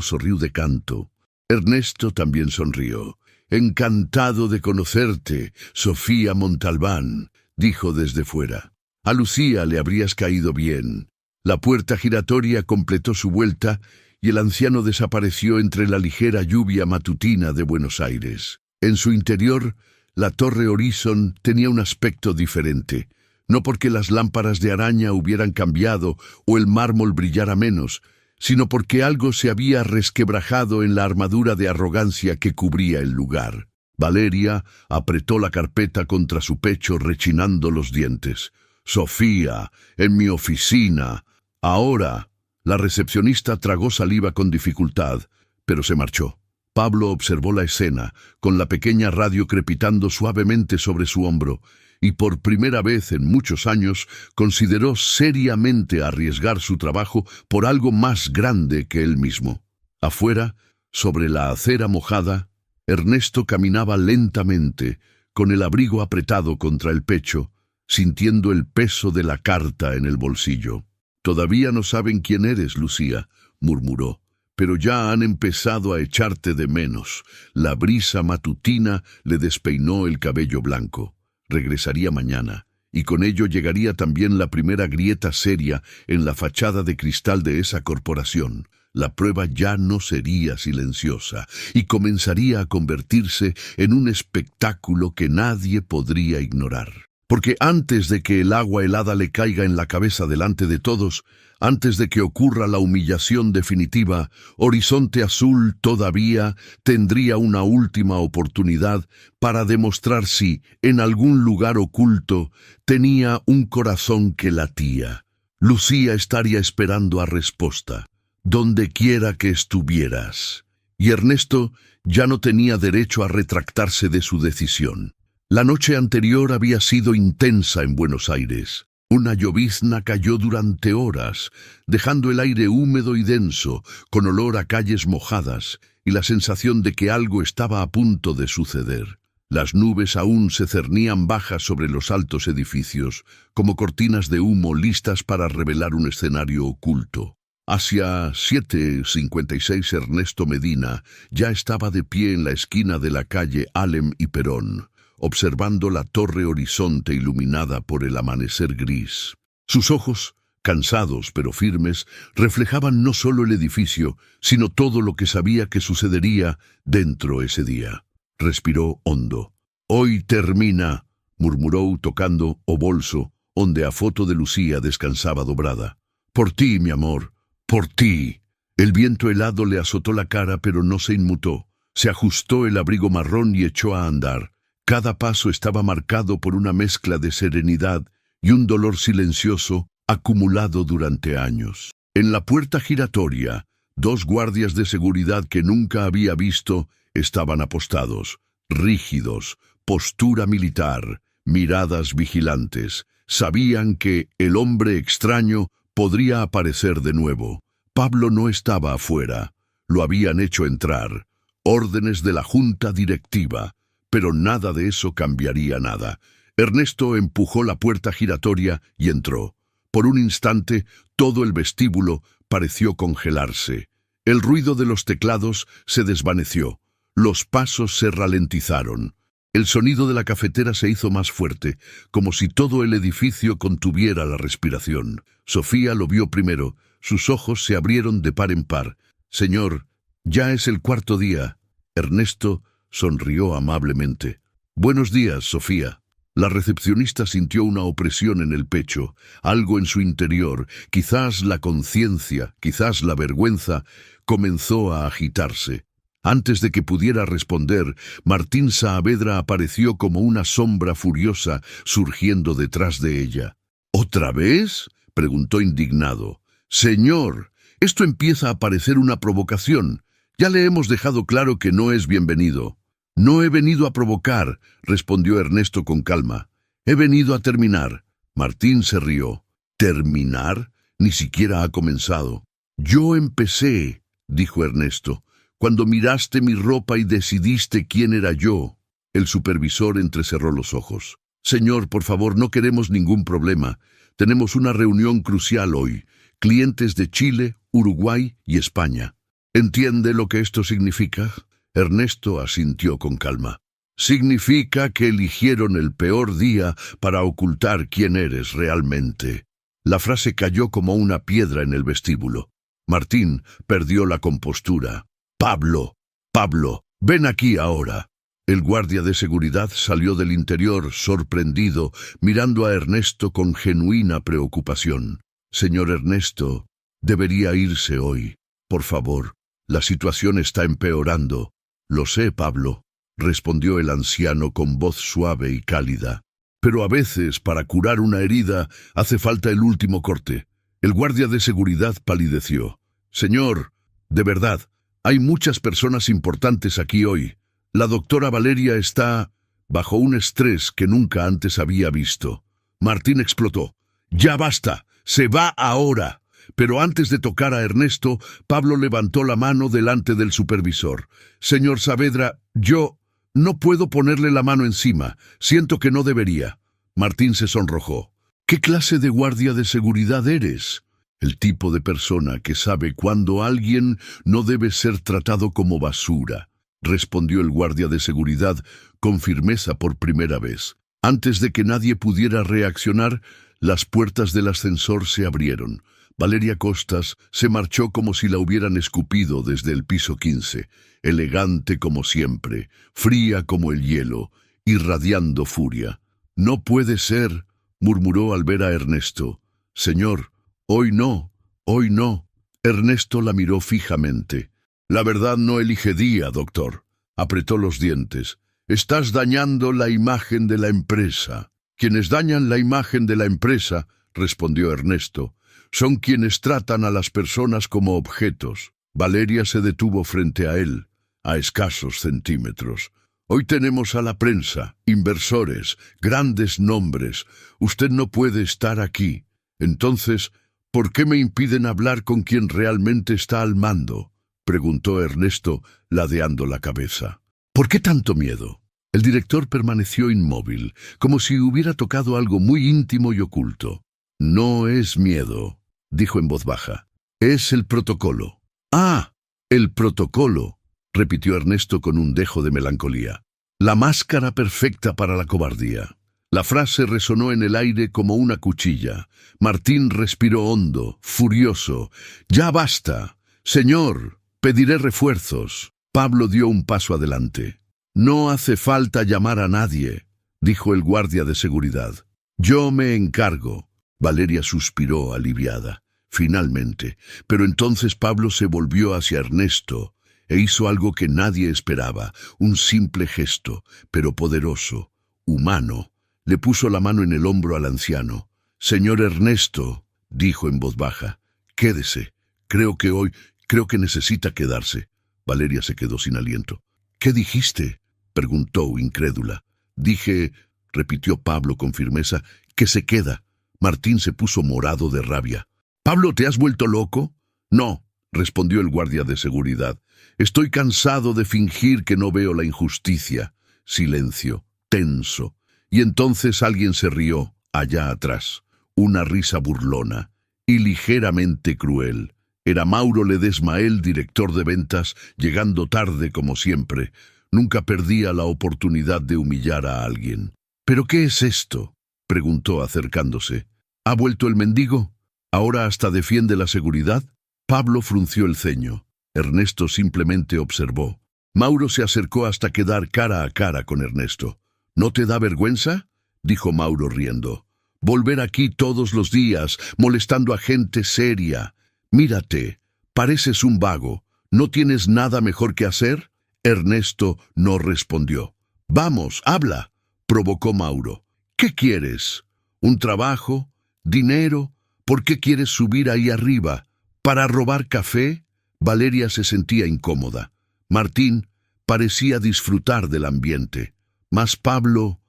sonrió de canto. Ernesto también sonrió. «Encantado de conocerte, Sofía Montalbán», dijo desde fuera. «A Lucía le habrías caído bien». La puerta giratoria completó su vuelta y el anciano desapareció entre la ligera lluvia matutina de Buenos Aires. En su interior, la Torre Horizon tenía un aspecto diferente. No porque las lámparas de araña hubieran cambiado o el mármol brillara menos, sino porque algo se había resquebrajado en la armadura de arrogancia que cubría el lugar. Valeria apretó la carpeta contra su pecho rechinando los dientes. «Sofía, en mi oficina. Ahora». La recepcionista tragó saliva con dificultad, pero se marchó. Pablo observó la escena, con la pequeña radio crepitando suavemente sobre su hombro, y por primera vez en muchos años consideró seriamente arriesgar su trabajo por algo más grande que él mismo. Afuera, sobre la acera mojada, Ernesto caminaba lentamente, con el abrigo apretado contra el pecho, sintiendo el peso de la carta en el bolsillo. «Todavía no saben quién eres, Lucía», murmuró, «pero ya han empezado a echarte de menos». La brisa matutina le despeinó el cabello blanco. Regresaría mañana, y con ello llegaría también la primera grieta seria en la fachada de cristal de esa corporación. La prueba ya no sería silenciosa, y comenzaría a convertirse en un espectáculo que nadie podría ignorar. Porque antes de que el agua helada le caiga en la cabeza delante de todos, antes de que ocurra la humillación definitiva, Horizonte Azul todavía tendría una última oportunidad para demostrar si, en algún lugar oculto, tenía un corazón que latía. Lucía estaría esperando a respuesta, donde quiera que estuvieras. Y Ernesto ya no tenía derecho a retractarse de su decisión. La noche anterior había sido intensa en Buenos Aires. Una llovizna cayó durante horas, dejando el aire húmedo y denso, con olor a calles mojadas y la sensación de que algo estaba a punto de suceder. Las nubes aún se cernían bajas sobre los altos edificios, como cortinas de humo listas para revelar un escenario oculto. Hacia 7:56 Ernesto Medina ya estaba de pie en la esquina de la calle Alem y Perón, observando la torre Horizonte iluminada por el amanecer gris. Sus ojos, cansados pero firmes, reflejaban no solo el edificio, sino todo lo que sabía que sucedería dentro ese día. Respiró hondo. «Hoy termina», murmuró tocando o bolso, donde a foto de Lucía descansaba dobrada. «Por ti, mi amor, por ti». El viento helado le azotó la cara, pero no se inmutó. Se ajustó el abrigo marrón y echó a andar. Cada paso estaba marcado por una mezcla de serenidad y un dolor silencioso acumulado durante años. En la puerta giratoria, 2 guardias de seguridad que nunca había visto estaban apostados, rígidos, postura militar, miradas vigilantes. Sabían que el hombre extraño podría aparecer de nuevo. Pablo no estaba afuera. Lo habían hecho entrar. Órdenes de la junta directiva. Pero nada de eso cambiaría nada. Ernesto empujó la puerta giratoria y entró. Por un instante, todo el vestíbulo pareció congelarse. El ruido de los teclados se desvaneció. Los pasos se ralentizaron. El sonido de la cafetera se hizo más fuerte, como si todo el edificio contuviera la respiración. Sofía lo vio primero. Sus ojos se abrieron de par en par. «Señor, ya es el 4.º día». Ernesto sonrió amablemente. «Buenos días, Sofía». La recepcionista sintió una opresión en el pecho, algo en su interior, quizás la conciencia, quizás la vergüenza, comenzó a agitarse. Antes de que pudiera responder, Martín Saavedra apareció como una sombra furiosa surgiendo detrás de ella. «¿Otra vez?», preguntó indignado. «Señor, esto empieza a parecer una provocación. Ya le hemos dejado claro que no es bienvenido». «No he venido a provocar», respondió Ernesto con calma. «He venido a terminar». Martín se rió. «¿Terminar? Ni siquiera ha comenzado». «Yo empecé», dijo Ernesto, «cuando miraste mi ropa y decidiste quién era yo». El supervisor entrecerró los ojos. «Señor, por favor, no queremos ningún problema. Tenemos una reunión crucial hoy. Clientes de Chile, Uruguay y España». «¿Entiende lo que esto significa?». Ernesto asintió con calma. «Significa que eligieron el peor día para ocultar quién eres realmente». La frase cayó como una piedra en el vestíbulo. Martín perdió la compostura. «Pablo, Pablo, ven aquí ahora». El guardia de seguridad salió del interior, sorprendido, mirando a Ernesto con genuina preocupación. «Señor Ernesto», Debería irse hoy. Por favor, la situación está empeorando. Lo sé, Pablo, respondió el anciano con voz suave y cálida. Pero a veces, para curar una herida, hace falta el último corte. El guardia de seguridad palideció. Señor, de verdad, hay muchas personas importantes aquí hoy. La doctora Valeria está bajo un estrés que nunca antes había visto. Martín explotó. ¡Ya basta! ¡Se va ahora! Pero antes de tocar a Ernesto, Pablo levantó la mano delante del supervisor. Señor Saavedra, yo no puedo ponerle la mano encima. Siento que no debería. Martín se sonrojó. ¿Qué clase de guardia de seguridad eres? El tipo de persona que sabe cuándo alguien no debe ser tratado como basura, respondió el guardia de seguridad con firmeza por primera vez. Antes de que nadie pudiera reaccionar, las puertas del ascensor se abrieron. Valeria Costas se marchó como si la hubieran escupido desde el piso 15, elegante como siempre, fría como el hielo, irradiando furia. «No puede ser», murmuró al ver a Ernesto. «Señor, hoy no, hoy no». Ernesto la miró fijamente. «La verdad no elige día, doctor». Apretó los dientes. «Estás dañando la imagen de la empresa». «Quienes dañan la imagen de la empresa», respondió Ernesto, «son quienes tratan a las personas como objetos». Valeria se detuvo frente a él, a escasos centímetros. «Hoy tenemos a la prensa, inversores, grandes nombres. Usted no puede estar aquí. Entonces, ¿por qué me impiden hablar con quien realmente está al mando?», preguntó Ernesto, ladeando la cabeza. «¿Por qué tanto miedo?». El director permaneció inmóvil, como si hubiera tocado algo muy íntimo y oculto. «No es miedo», dijo en voz baja. «Es el protocolo». «Ah, el protocolo», repitió Ernesto con un dejo de melancolía. «La máscara perfecta para la cobardía». La frase resonó en el aire como una cuchilla. Martín respiró hondo, furioso. «Ya basta. Señor, pediré refuerzos». Pablo dio un paso adelante. «No hace falta llamar a nadie», dijo el guardia de seguridad. «Yo me encargo». Valeria suspiró aliviada. Finalmente. Pero entonces Pablo se volvió hacia Ernesto e hizo algo que nadie esperaba, un simple gesto, pero poderoso, humano. Le puso la mano en el hombro al anciano. «Señor Ernesto», dijo en voz baja, «quédese. Creo que necesita quedarse». Valeria se quedó sin aliento. «¿Qué dijiste?», preguntó incrédula. «Dije», repitió Pablo con firmeza, «que se queda». Martín se puso morado de rabia. «Pablo, ¿te has vuelto loco?». «No», respondió el guardia de seguridad. «Estoy cansado de fingir que no veo la injusticia». Silencio, tenso. Y entonces alguien se rió, allá atrás. Una risa burlona y ligeramente cruel. Era Mauro Ledesmael, director de ventas, llegando tarde como siempre. Nunca perdía la oportunidad de humillar a alguien. «¿Pero qué es esto?», preguntó acercándose. «¿Ha vuelto el mendigo? ¿Ahora hasta defiende la seguridad?». Pablo frunció el ceño. Ernesto simplemente observó. Mauro se acercó hasta quedar cara a cara con Ernesto. «¿No te da vergüenza?», dijo Mauro riendo. «Volver aquí todos los días, molestando a gente seria. Mírate, pareces un vago. ¿No tienes nada mejor que hacer?». Ernesto no respondió. «Vamos, habla», provocó Mauro. «¿Qué quieres? ¿Un trabajo? ¿Dinero? ¿Por qué quieres subir ahí arriba? ¿Para robar café?». Valeria se sentía incómoda. Martín parecía disfrutar del ambiente. Mas Pablo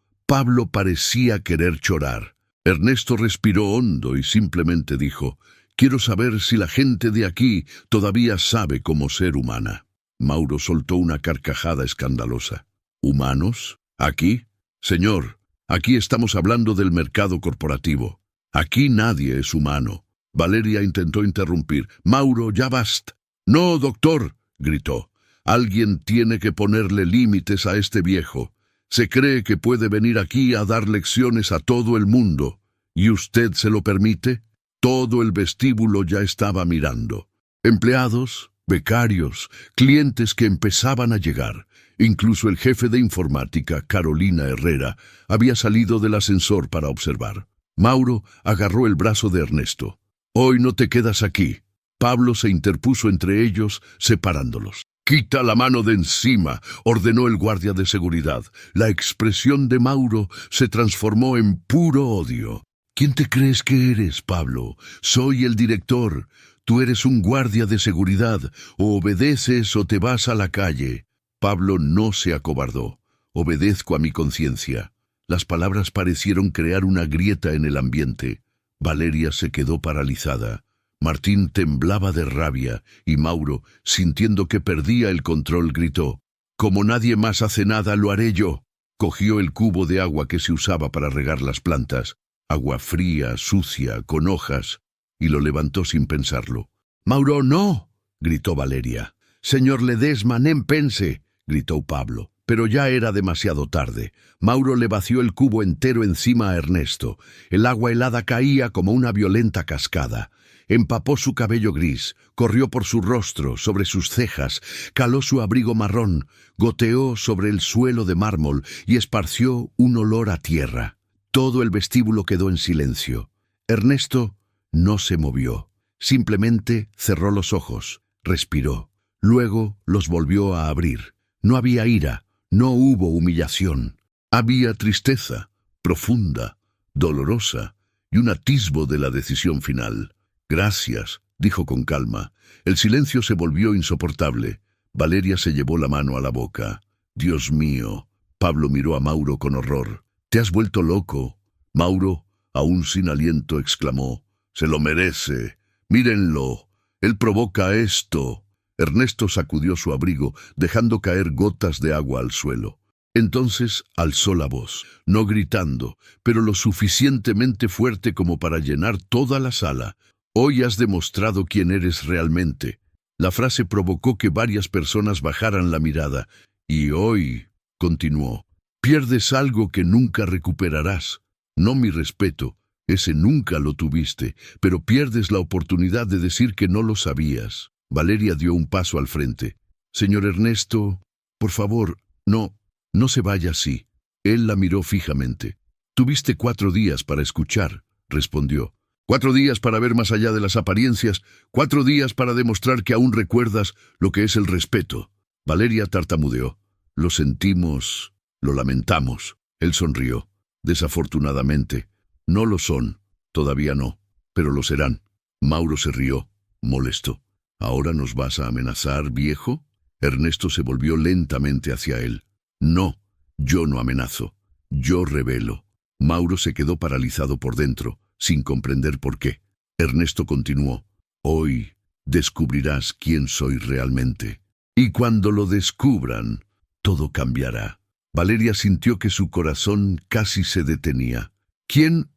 parecía querer llorar. Ernesto respiró hondo y simplemente dijo: «Quiero saber si la gente de aquí todavía sabe cómo ser humana». Mauro soltó una carcajada escandalosa. «¿Humanos? ¿Aquí? Señor, aquí estamos hablando del mercado corporativo. Aquí nadie es humano». Valeria intentó interrumpir. «Mauro, ya basta». «No, doctor», gritó. «Alguien tiene que ponerle límites a este viejo. Se cree que puede venir aquí a dar lecciones a todo el mundo. ¿Y usted se lo permite?». Todo el vestíbulo ya estaba mirando. Empleados, becarios, clientes que empezaban a llegar. Incluso el jefe de informática, Carolina Herrera, había salido del ascensor para observar. Mauro agarró el brazo de Ernesto. «Hoy no te quedas aquí. Pablo se interpuso entre ellos, separándolos. «Quita la mano de encima», ordenó el guardia de seguridad. La expresión de Mauro se transformó en puro odio. «¿Quién te crees que eres, Pablo? Soy el director. Tú eres un guardia de seguridad. O obedeces o te vas a la calle». Pablo no se acobardó. «Obedezco a mi conciencia». Las palabras parecieron crear una grieta en el ambiente. Valeria se quedó paralizada. Martín temblaba de rabia y Mauro, sintiendo que perdía el control, gritó: «Como nadie más hace nada, lo haré yo». Cogió el cubo de agua que se usaba para regar las plantas, agua fría, sucia, con hojas, y lo levantó sin pensarlo. «Mauro, no», gritó Valeria. «Señor Ledesma, nem pense», gritó Pablo. Pero ya era demasiado tarde. Mauro le vació el cubo entero encima a Ernesto. El agua helada caía como una violenta cascada. Empapó su cabello gris, corrió por su rostro, sobre sus cejas, caló su abrigo marrón, goteó sobre el suelo de mármol y esparció un olor a tierra. Todo el vestíbulo quedó en silencio. Ernesto no se movió. Simplemente cerró los ojos, respiró. Luego los volvió a abrir. No había ira, no hubo humillación. Había tristeza, profunda, dolorosa, y un atisbo de la decisión final. «Gracias», dijo con calma. El silencio se volvió insoportable. Valeria se llevó la mano a la boca. «Dios mío». Pablo miró a Mauro con horror. «Te has vuelto loco». Mauro, aún sin aliento, exclamó: «Se lo merece. Mírenlo. Él provoca esto». Ernesto sacudió su abrigo, dejando caer gotas de agua al suelo. Entonces alzó la voz, no gritando, pero lo suficientemente fuerte como para llenar toda la sala. «Hoy has demostrado quién eres realmente». La frase provocó que varias personas bajaran la mirada. «Y hoy», continuó, «pierdes algo que nunca recuperarás. No mi respeto, ese nunca lo tuviste, pero pierdes la oportunidad de decir que no lo sabías». Valeria dio un paso al frente. «Señor Ernesto, por favor, no se vaya así». Él la miró fijamente. «Tuviste 4 días para escuchar», respondió. 4 días para ver más allá de las apariencias, 4 días para demostrar que aún recuerdas lo que es el respeto». Valeria tartamudeó. «Lo sentimos, lo lamentamos». Él sonrió. «Desafortunadamente, no lo son, todavía no, pero lo serán». Mauro se rió, molesto. «¿Ahora nos vas a amenazar, viejo?» Ernesto se volvió lentamente hacia él. «No, yo no amenazo, yo revelo». Mauro se quedó paralizado por dentro, sin comprender por qué. Ernesto continuó: «Hoy descubrirás quién soy realmente. Y cuando lo descubran, todo cambiará». Valeria sintió que su corazón casi se detenía. «¿Quién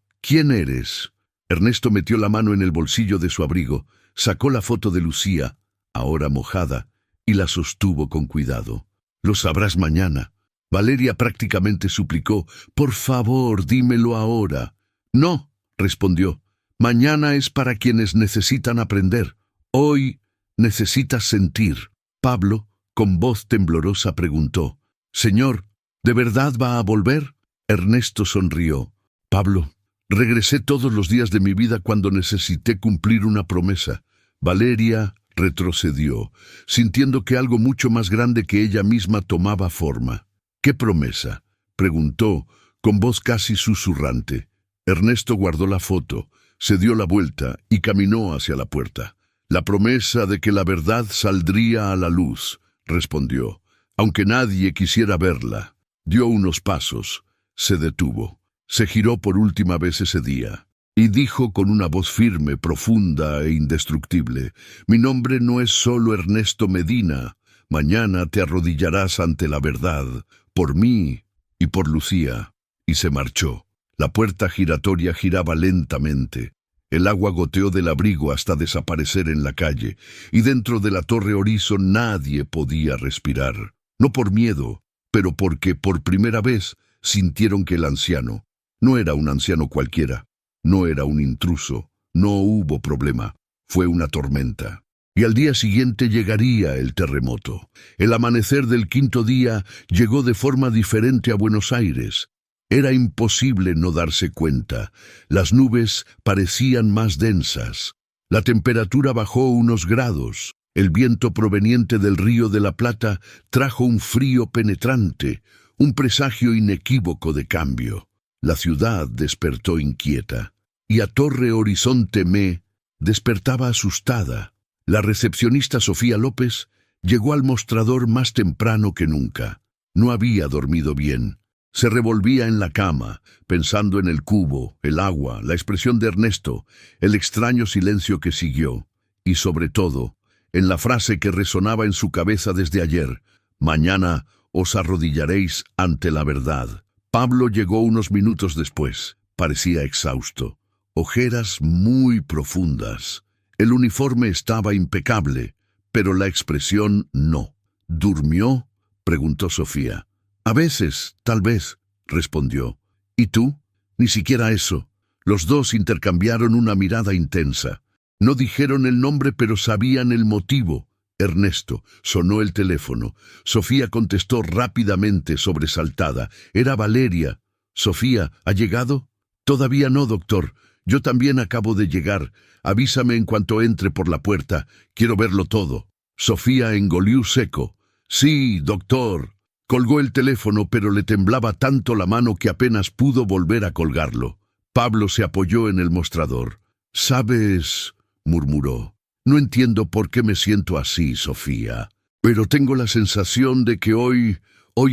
eres?» Ernesto metió la mano en el bolsillo de su abrigo, sacó la foto de Lucía, ahora mojada, y la sostuvo con cuidado. «Lo sabrás mañana». Valeria prácticamente suplicó: «Por favor, dímelo ahora». «No», respondió, «mañana es para quienes necesitan aprender. Hoy necesitas sentir». Pablo, con voz temblorosa, preguntó: «Señor, ¿de verdad va a volver?» Ernesto sonrió. «Pablo, regresé todos los días de mi vida cuando necesité cumplir una promesa». Valeria retrocedió, sintiendo que algo mucho más grande que ella misma tomaba forma. «¿Qué promesa?», preguntó, con voz casi susurrante. Ernesto guardó la foto, se dio la vuelta y caminó hacia la puerta. «La promesa de que la verdad saldría a la luz», respondió, aunque nadie quisiera verla. Dio unos pasos, se detuvo, se giró por última vez ese día y dijo con una voz firme, profunda e indestructible: «Mi nombre no es solo Ernesto Medina. Mañana te arrodillarás ante la verdad, por mí y por Lucía». Y se marchó. La puerta giratoria giraba lentamente. El agua goteó del abrigo hasta desaparecer en la calle, y dentro de la Torre Orizo nadie podía respirar. No por miedo, pero porque por primera vez sintieron que el anciano no era un anciano cualquiera, no era un intruso, no hubo problema, fue una tormenta. Y al día siguiente llegaría el terremoto. El amanecer del 5.º día llegó de forma diferente a Buenos Aires. Era imposible no darse cuenta. Las nubes parecían más densas. La temperatura bajó unos grados. El viento proveniente del río de la Plata trajo un frío penetrante, un presagio inequívoco de cambio. La ciudad despertó inquieta, y a Torre Horizonte Me despertaba asustada. La recepcionista Sofía López llegó al mostrador más temprano que nunca. No había dormido bien. Se revolvía en la cama, pensando en el cubo, el agua, la expresión de Ernesto, el extraño silencio que siguió, y sobre todo, en la frase que resonaba en su cabeza desde ayer: mañana os arrodillaréis ante la verdad. Pablo llegó unos minutos después. Parecía exhausto, ojeras muy profundas. El uniforme estaba impecable, pero la expresión no. ¿Durmió?, preguntó Sofía. A veces, tal vez, respondió. ¿Y tú? Ni siquiera eso. Los dos intercambiaron una mirada intensa. No dijeron el nombre, pero sabían el motivo. Ernesto. Sonó el teléfono. Sofía contestó rápidamente, sobresaltada. Era Valeria. Sofía, ¿ha llegado? Todavía no, doctor. Yo también acabo de llegar. Avísame en cuanto entre por la puerta. Quiero verlo todo. Sofía engolió seco. Sí, doctor. Colgó el teléfono, pero le temblaba tanto la mano que apenas pudo volver a colgarlo. Pablo se apoyó en el mostrador. «¿Sabes?», murmuró. «No entiendo por qué me siento así, Sofía, pero tengo la sensación de que hoy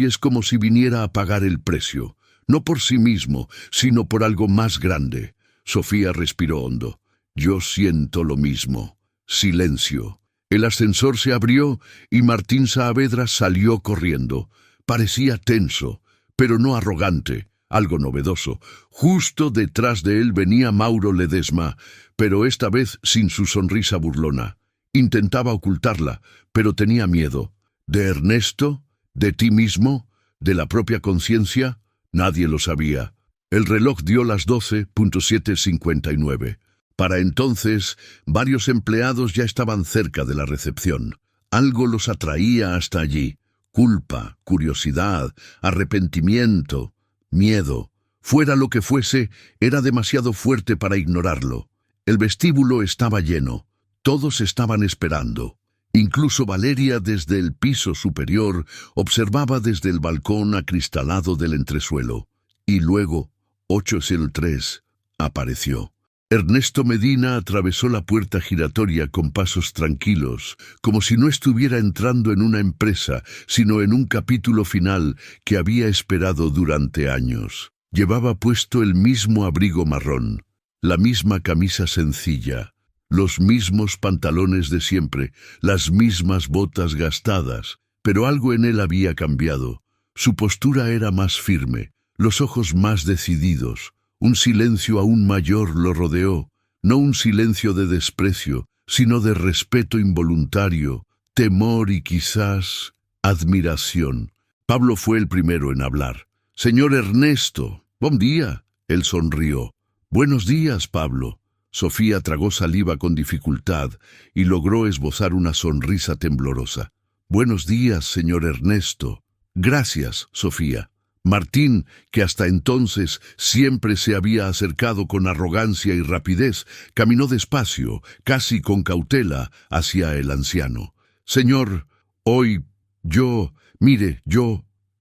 es como si viniera a pagar el precio, no por sí mismo, sino por algo más grande». Sofía respiró hondo. «Yo siento lo mismo». Silencio. El ascensor se abrió y Martín Saavedra salió corriendo. Parecía tenso, pero no arrogante, algo novedoso. Justo detrás de él venía Mauro Ledesma, pero esta vez sin su sonrisa burlona. Intentaba ocultarla, pero tenía miedo. ¿De Ernesto? ¿De ti mismo? ¿De la propia conciencia? Nadie lo sabía. El reloj dio las 12:59. Para entonces, varios empleados ya estaban cerca de la recepción. Algo los atraía hasta allí. Culpa, curiosidad, arrepentimiento, miedo. Fuera lo que fuese, era demasiado fuerte para ignorarlo. El vestíbulo estaba lleno. Todos estaban esperando. Incluso Valeria, desde el piso superior, observaba desde el balcón acristalado del entresuelo. Y luego, 803, apareció. Ernesto Medina atravesó la puerta giratoria con pasos tranquilos, como si no estuviera entrando en una empresa, sino en un capítulo final que había esperado durante años. Llevaba puesto el mismo abrigo marrón, la misma camisa sencilla, los mismos pantalones de siempre, las mismas botas gastadas, pero algo en él había cambiado. Su postura era más firme, los ojos más decididos. Un silencio aún mayor lo rodeó, no un silencio de desprecio, sino de respeto involuntario, temor y quizás admiración. Pablo fue el primero en hablar. «Señor Ernesto, buen día». Él sonrió. «Buenos días, Pablo». Sofía tragó saliva con dificultad y logró esbozar una sonrisa temblorosa. «Buenos días, señor Ernesto». «Gracias, Sofía». Martín, que hasta entonces siempre se había acercado con arrogancia y rapidez, caminó despacio, casi con cautela, hacia el anciano. «Señor, hoy yo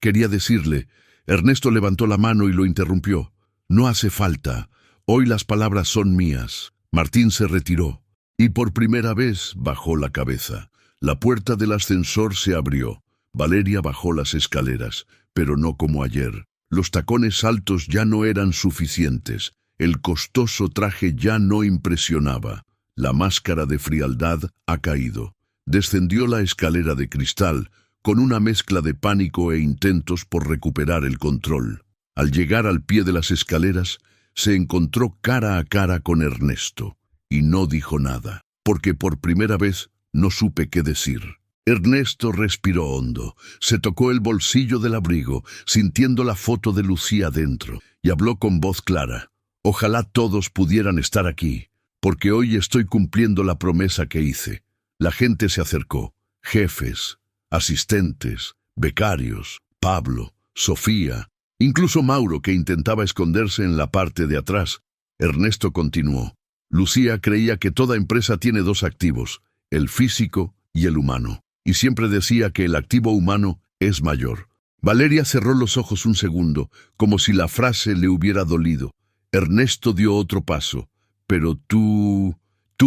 quería decirle». Ernesto levantó la mano y lo interrumpió. «No hace falta. Hoy las palabras son mías». Martín se retiró y por primera vez bajó la cabeza. La puerta del ascensor se abrió. Valeria bajó las escaleras, pero no como ayer. Los tacones altos ya no eran suficientes. El costoso traje ya no impresionaba. La máscara de frialdad ha caído. Descendió la escalera de cristal, con una mezcla de pánico e intentos por recuperar el control. Al llegar al pie de las escaleras, se encontró cara a cara con Ernesto, y no dijo nada, porque por primera vez no supe qué decir. Ernesto respiró hondo, se tocó el bolsillo del abrigo, sintiendo la foto de Lucía dentro, y habló con voz clara. «Ojalá todos pudieran estar aquí, porque hoy estoy cumpliendo la promesa que hice». La gente se acercó, jefes, asistentes, becarios, Pablo, Sofía, incluso Mauro, que intentaba esconderse en la parte de atrás. Ernesto continuó. Lucía creía que toda empresa tiene dos activos, el físico y el humano, y siempre decía que el activo humano es mayor. Valeria cerró los ojos un segundo, como si la frase le hubiera dolido. Ernesto dio otro paso. Pero tú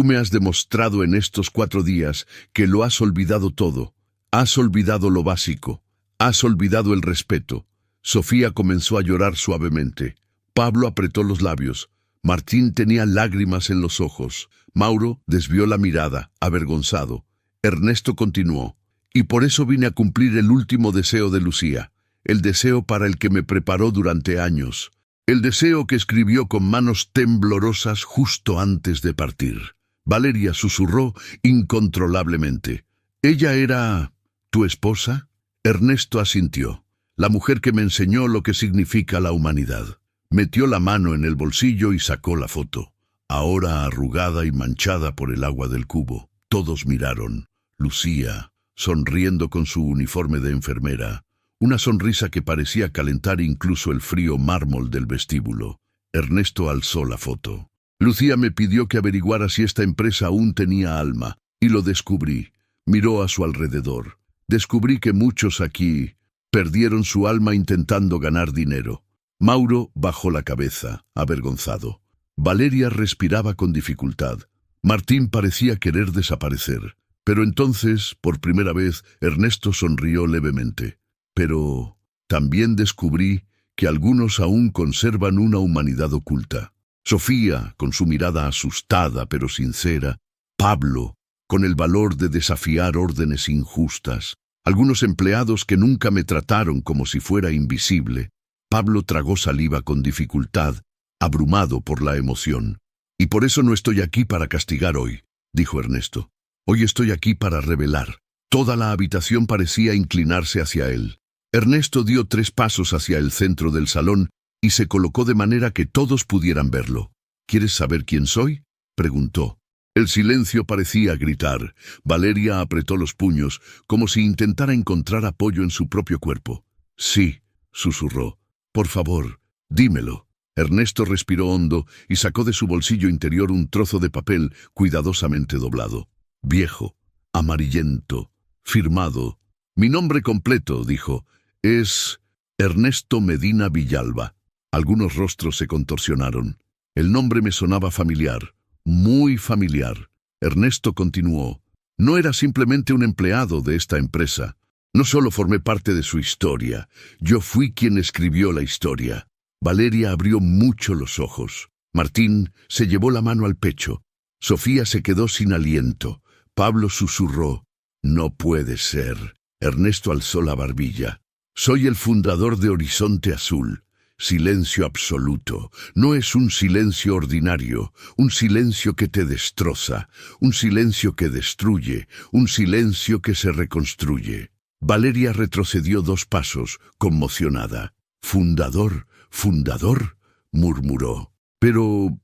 me has demostrado en estos 4 días que lo has olvidado todo. Has olvidado lo básico. Has olvidado el respeto. Sofía comenzó a llorar suavemente. Pablo apretó los labios. Martín tenía lágrimas en los ojos. Mauro desvió la mirada, avergonzado. Ernesto continuó. Y por eso vine a cumplir el último deseo de Lucía, el deseo para el que me preparó durante años, el deseo que escribió con manos temblorosas justo antes de partir. Valeria susurró incontrolablemente. ¿Ella era tu esposa? Ernesto asintió. La mujer que me enseñó lo que significa la humanidad. Metió la mano en el bolsillo y sacó la foto, ahora arrugada y manchada por el agua del cubo. Todos miraron. Lucía, sonriendo con su uniforme de enfermera, una sonrisa que parecía calentar incluso el frío mármol del vestíbulo. Ernesto alzó la foto. Lucía me pidió que averiguara si esta empresa aún tenía alma, y lo descubrí. Miró a su alrededor. Descubrí que muchos aquí perdieron su alma intentando ganar dinero. Mauro bajó la cabeza, avergonzado. Valeria respiraba con dificultad. Martín parecía querer desaparecer. Pero entonces, por primera vez, Ernesto sonrió levemente. Pero también descubrí que algunos aún conservan una humanidad oculta. Sofía, con su mirada asustada pero sincera. Pablo, con el valor de desafiar órdenes injustas. Algunos empleados que nunca me trataron como si fuera invisible. Pablo tragó saliva con dificultad, abrumado por la emoción. Y por eso no estoy aquí para castigar hoy, dijo Ernesto. Hoy estoy aquí para revelar. Toda la habitación parecía inclinarse hacia él. Ernesto dio 3 pasos hacia el centro del salón y se colocó de manera que todos pudieran verlo. ¿Quieres saber quién soy?, preguntó. El silencio parecía gritar. Valeria apretó los puños, como si intentara encontrar apoyo en su propio cuerpo. Sí, susurró. Por favor, dímelo. Ernesto respiró hondo y sacó de su bolsillo interior un trozo de papel cuidadosamente doblado. Viejo, amarillento, firmado. Mi nombre completo, dijo, es Ernesto Medina Villalba. Algunos rostros se contorsionaron. El nombre me sonaba familiar, muy familiar. Ernesto continuó. No era simplemente un empleado de esta empresa. No solo formé parte de su historia, yo fui quien escribió la historia. Valeria abrió mucho los ojos. Martín se llevó la mano al pecho. Sofía se quedó sin aliento. Pablo susurró. No puede ser. Ernesto alzó la barbilla. Soy el fundador de Horizonte Azul. Silencio absoluto. No es un silencio ordinario, un silencio que te destroza, un silencio que destruye, un silencio que se reconstruye. Valeria retrocedió 2 pasos, conmocionada. «Fundador, fundador», murmuró. Pero,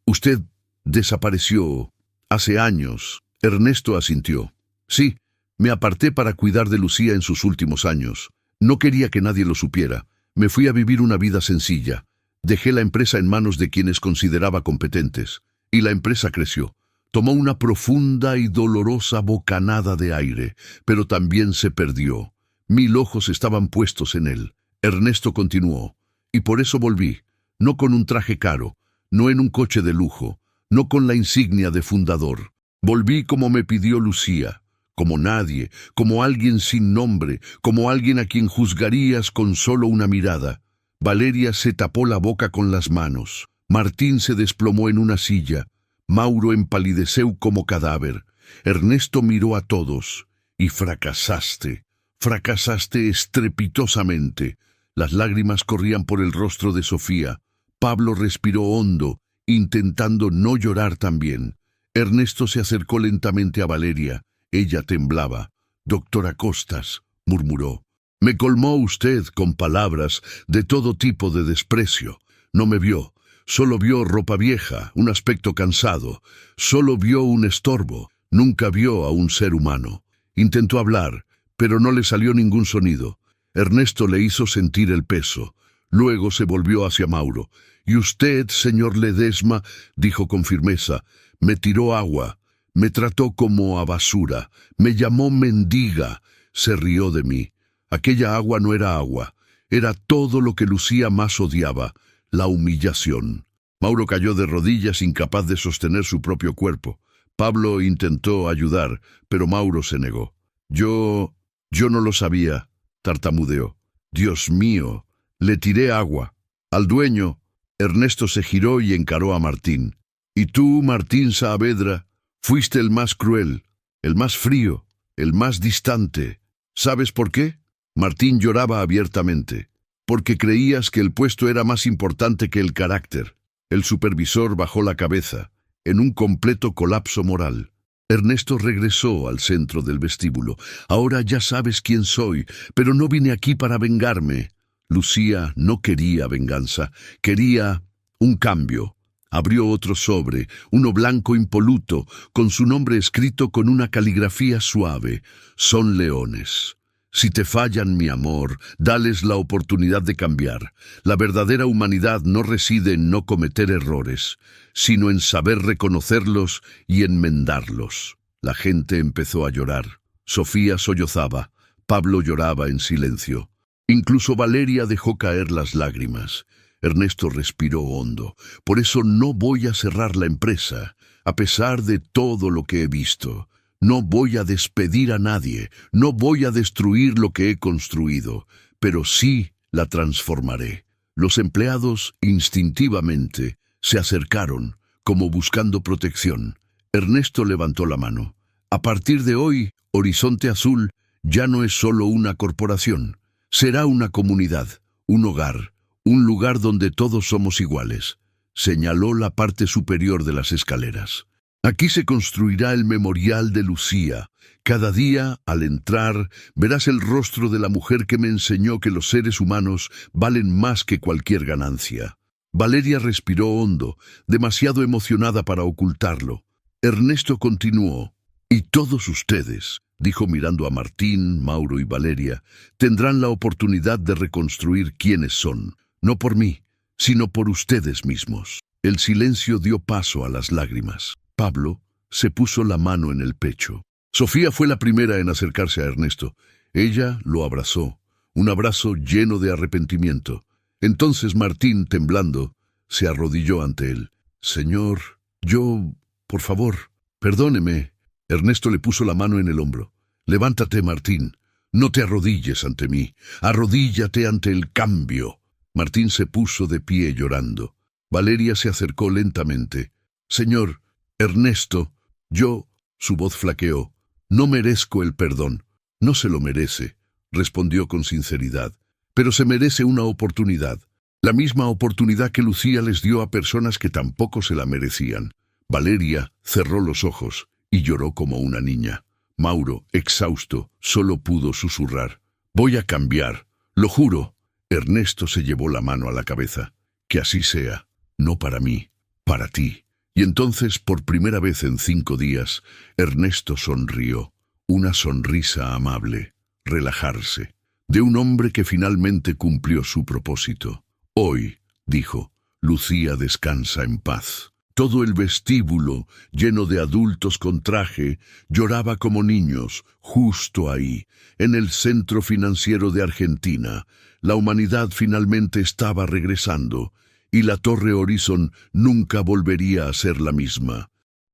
usted desapareció hace años. Ernesto asintió. Sí, me aparté para cuidar de Lucía en sus últimos años. No quería que nadie lo supiera. Me fui a vivir una vida sencilla. Dejé la empresa en manos de quienes consideraba competentes. Y la empresa creció. Tomó una profunda y dolorosa bocanada de aire, pero también se perdió. 1000 ojos estaban puestos en él. Ernesto continuó. Y por eso volví. No con un traje caro, no en un coche de lujo, no con la insignia de fundador. Volví como me pidió Lucía. Como nadie, como alguien sin nombre, como alguien a quien juzgarías con solo una mirada. Valeria se tapó la boca con las manos. Martín se desplomó en una silla. Mauro empalideció como cadáver. Ernesto miró a todos. Y fracasaste. Fracasaste estrepitosamente. Las lágrimas corrían por el rostro de Sofía. Pablo respiró hondo, intentando no llorar también. Ernesto se acercó lentamente a Valeria. Ella temblaba. «Doctora Costas», murmuró. «Me colmó usted con palabras de todo tipo de desprecio. No me vio. Solo vio ropa vieja, un aspecto cansado. Solo vio un estorbo. Nunca vio a un ser humano. Intentó hablar, pero no le salió ningún sonido. Ernesto le hizo sentir el peso. Luego se volvió hacia Mauro. Y usted, señor Ledesma, dijo con firmeza, me tiró agua, me trató como a basura, me llamó mendiga, se rió de mí. Aquella agua no era agua, era todo lo que Lucía más odiaba, la humillación. Mauro cayó de rodillas, incapaz de sostener su propio cuerpo. Pablo intentó ayudar, pero Mauro se negó. Yo no lo sabía, tartamudeó. Dios mío, le tiré agua. Al dueño, Ernesto se giró y encaró a Martín. Y tú, Martín Saavedra, fuiste el más cruel, el más frío, el más distante. ¿Sabes por qué? Martín lloraba abiertamente. Porque creías que el puesto era más importante que el carácter. El supervisor bajó la cabeza, en un completo colapso moral. Ernesto regresó al centro del vestíbulo. Ahora ya sabes quién soy, pero no vine aquí para vengarme. Lucía no quería venganza, quería un cambio. Abrió otro sobre, uno blanco impoluto, con su nombre escrito con una caligrafía suave. Son leones. Si te fallan, mi amor, dales la oportunidad de cambiar. La verdadera humanidad no reside en no cometer errores, sino en saber reconocerlos y enmendarlos. La gente empezó a llorar. Sofía sollozaba. Pablo lloraba en silencio. Incluso Valeria dejó caer las lágrimas. Ernesto respiró hondo. Por eso no voy a cerrar la empresa, a pesar de todo lo que he visto. No voy a despedir a nadie, no voy a destruir lo que he construido, pero sí la transformaré. Los empleados, instintivamente, se acercaron, como buscando protección. Ernesto levantó la mano. A partir de hoy, Horizonte Azul ya no es solo una corporación. Será una comunidad, un hogar, un lugar donde todos somos iguales. Señaló la parte superior de las escaleras. Aquí se construirá el memorial de Lucía. Cada día, al entrar, verás el rostro de la mujer que me enseñó que los seres humanos valen más que cualquier ganancia. Valeria respiró hondo, demasiado emocionada para ocultarlo. Ernesto continuó. Y todos ustedes, dijo mirando a Martín, Mauro y Valeria, tendrán la oportunidad de reconstruir quiénes son, no por mí, sino por ustedes mismos. El silencio dio paso a las lágrimas. Pablo se puso la mano en el pecho. Sofía fue la primera en acercarse a Ernesto. Ella lo abrazó, un abrazo lleno de arrepentimiento. Entonces Martín, temblando, se arrodilló ante él. Señor, por favor, perdóneme. Ernesto le puso la mano en el hombro. Levántate, Martín. No te arrodilles ante mí. Arrodíllate ante el cambio. Martín se puso de pie llorando. Valeria se acercó lentamente. Señor, Ernesto, su voz flaqueó. No merezco el perdón. No se lo merece, respondió con sinceridad. Pero se merece una oportunidad. La misma oportunidad que Lucía les dio a personas que tampoco se la merecían. Valeria cerró los ojos y lloró como una niña. Mauro, exhausto, solo pudo susurrar. Voy a cambiar, lo juro. Ernesto se llevó la mano a la cabeza. Que así sea, no para mí, para ti. Y entonces, por primera vez en 5 días, Ernesto sonrió. Una sonrisa amable, relajarse, de un hombre que finalmente cumplió su propósito. Hoy, dijo, Lucía descansa en paz. Todo el vestíbulo, lleno de adultos con traje, lloraba como niños, justo ahí, en el centro financiero de Argentina. La humanidad finalmente estaba regresando, y la Torre Horizon nunca volvería a ser la misma.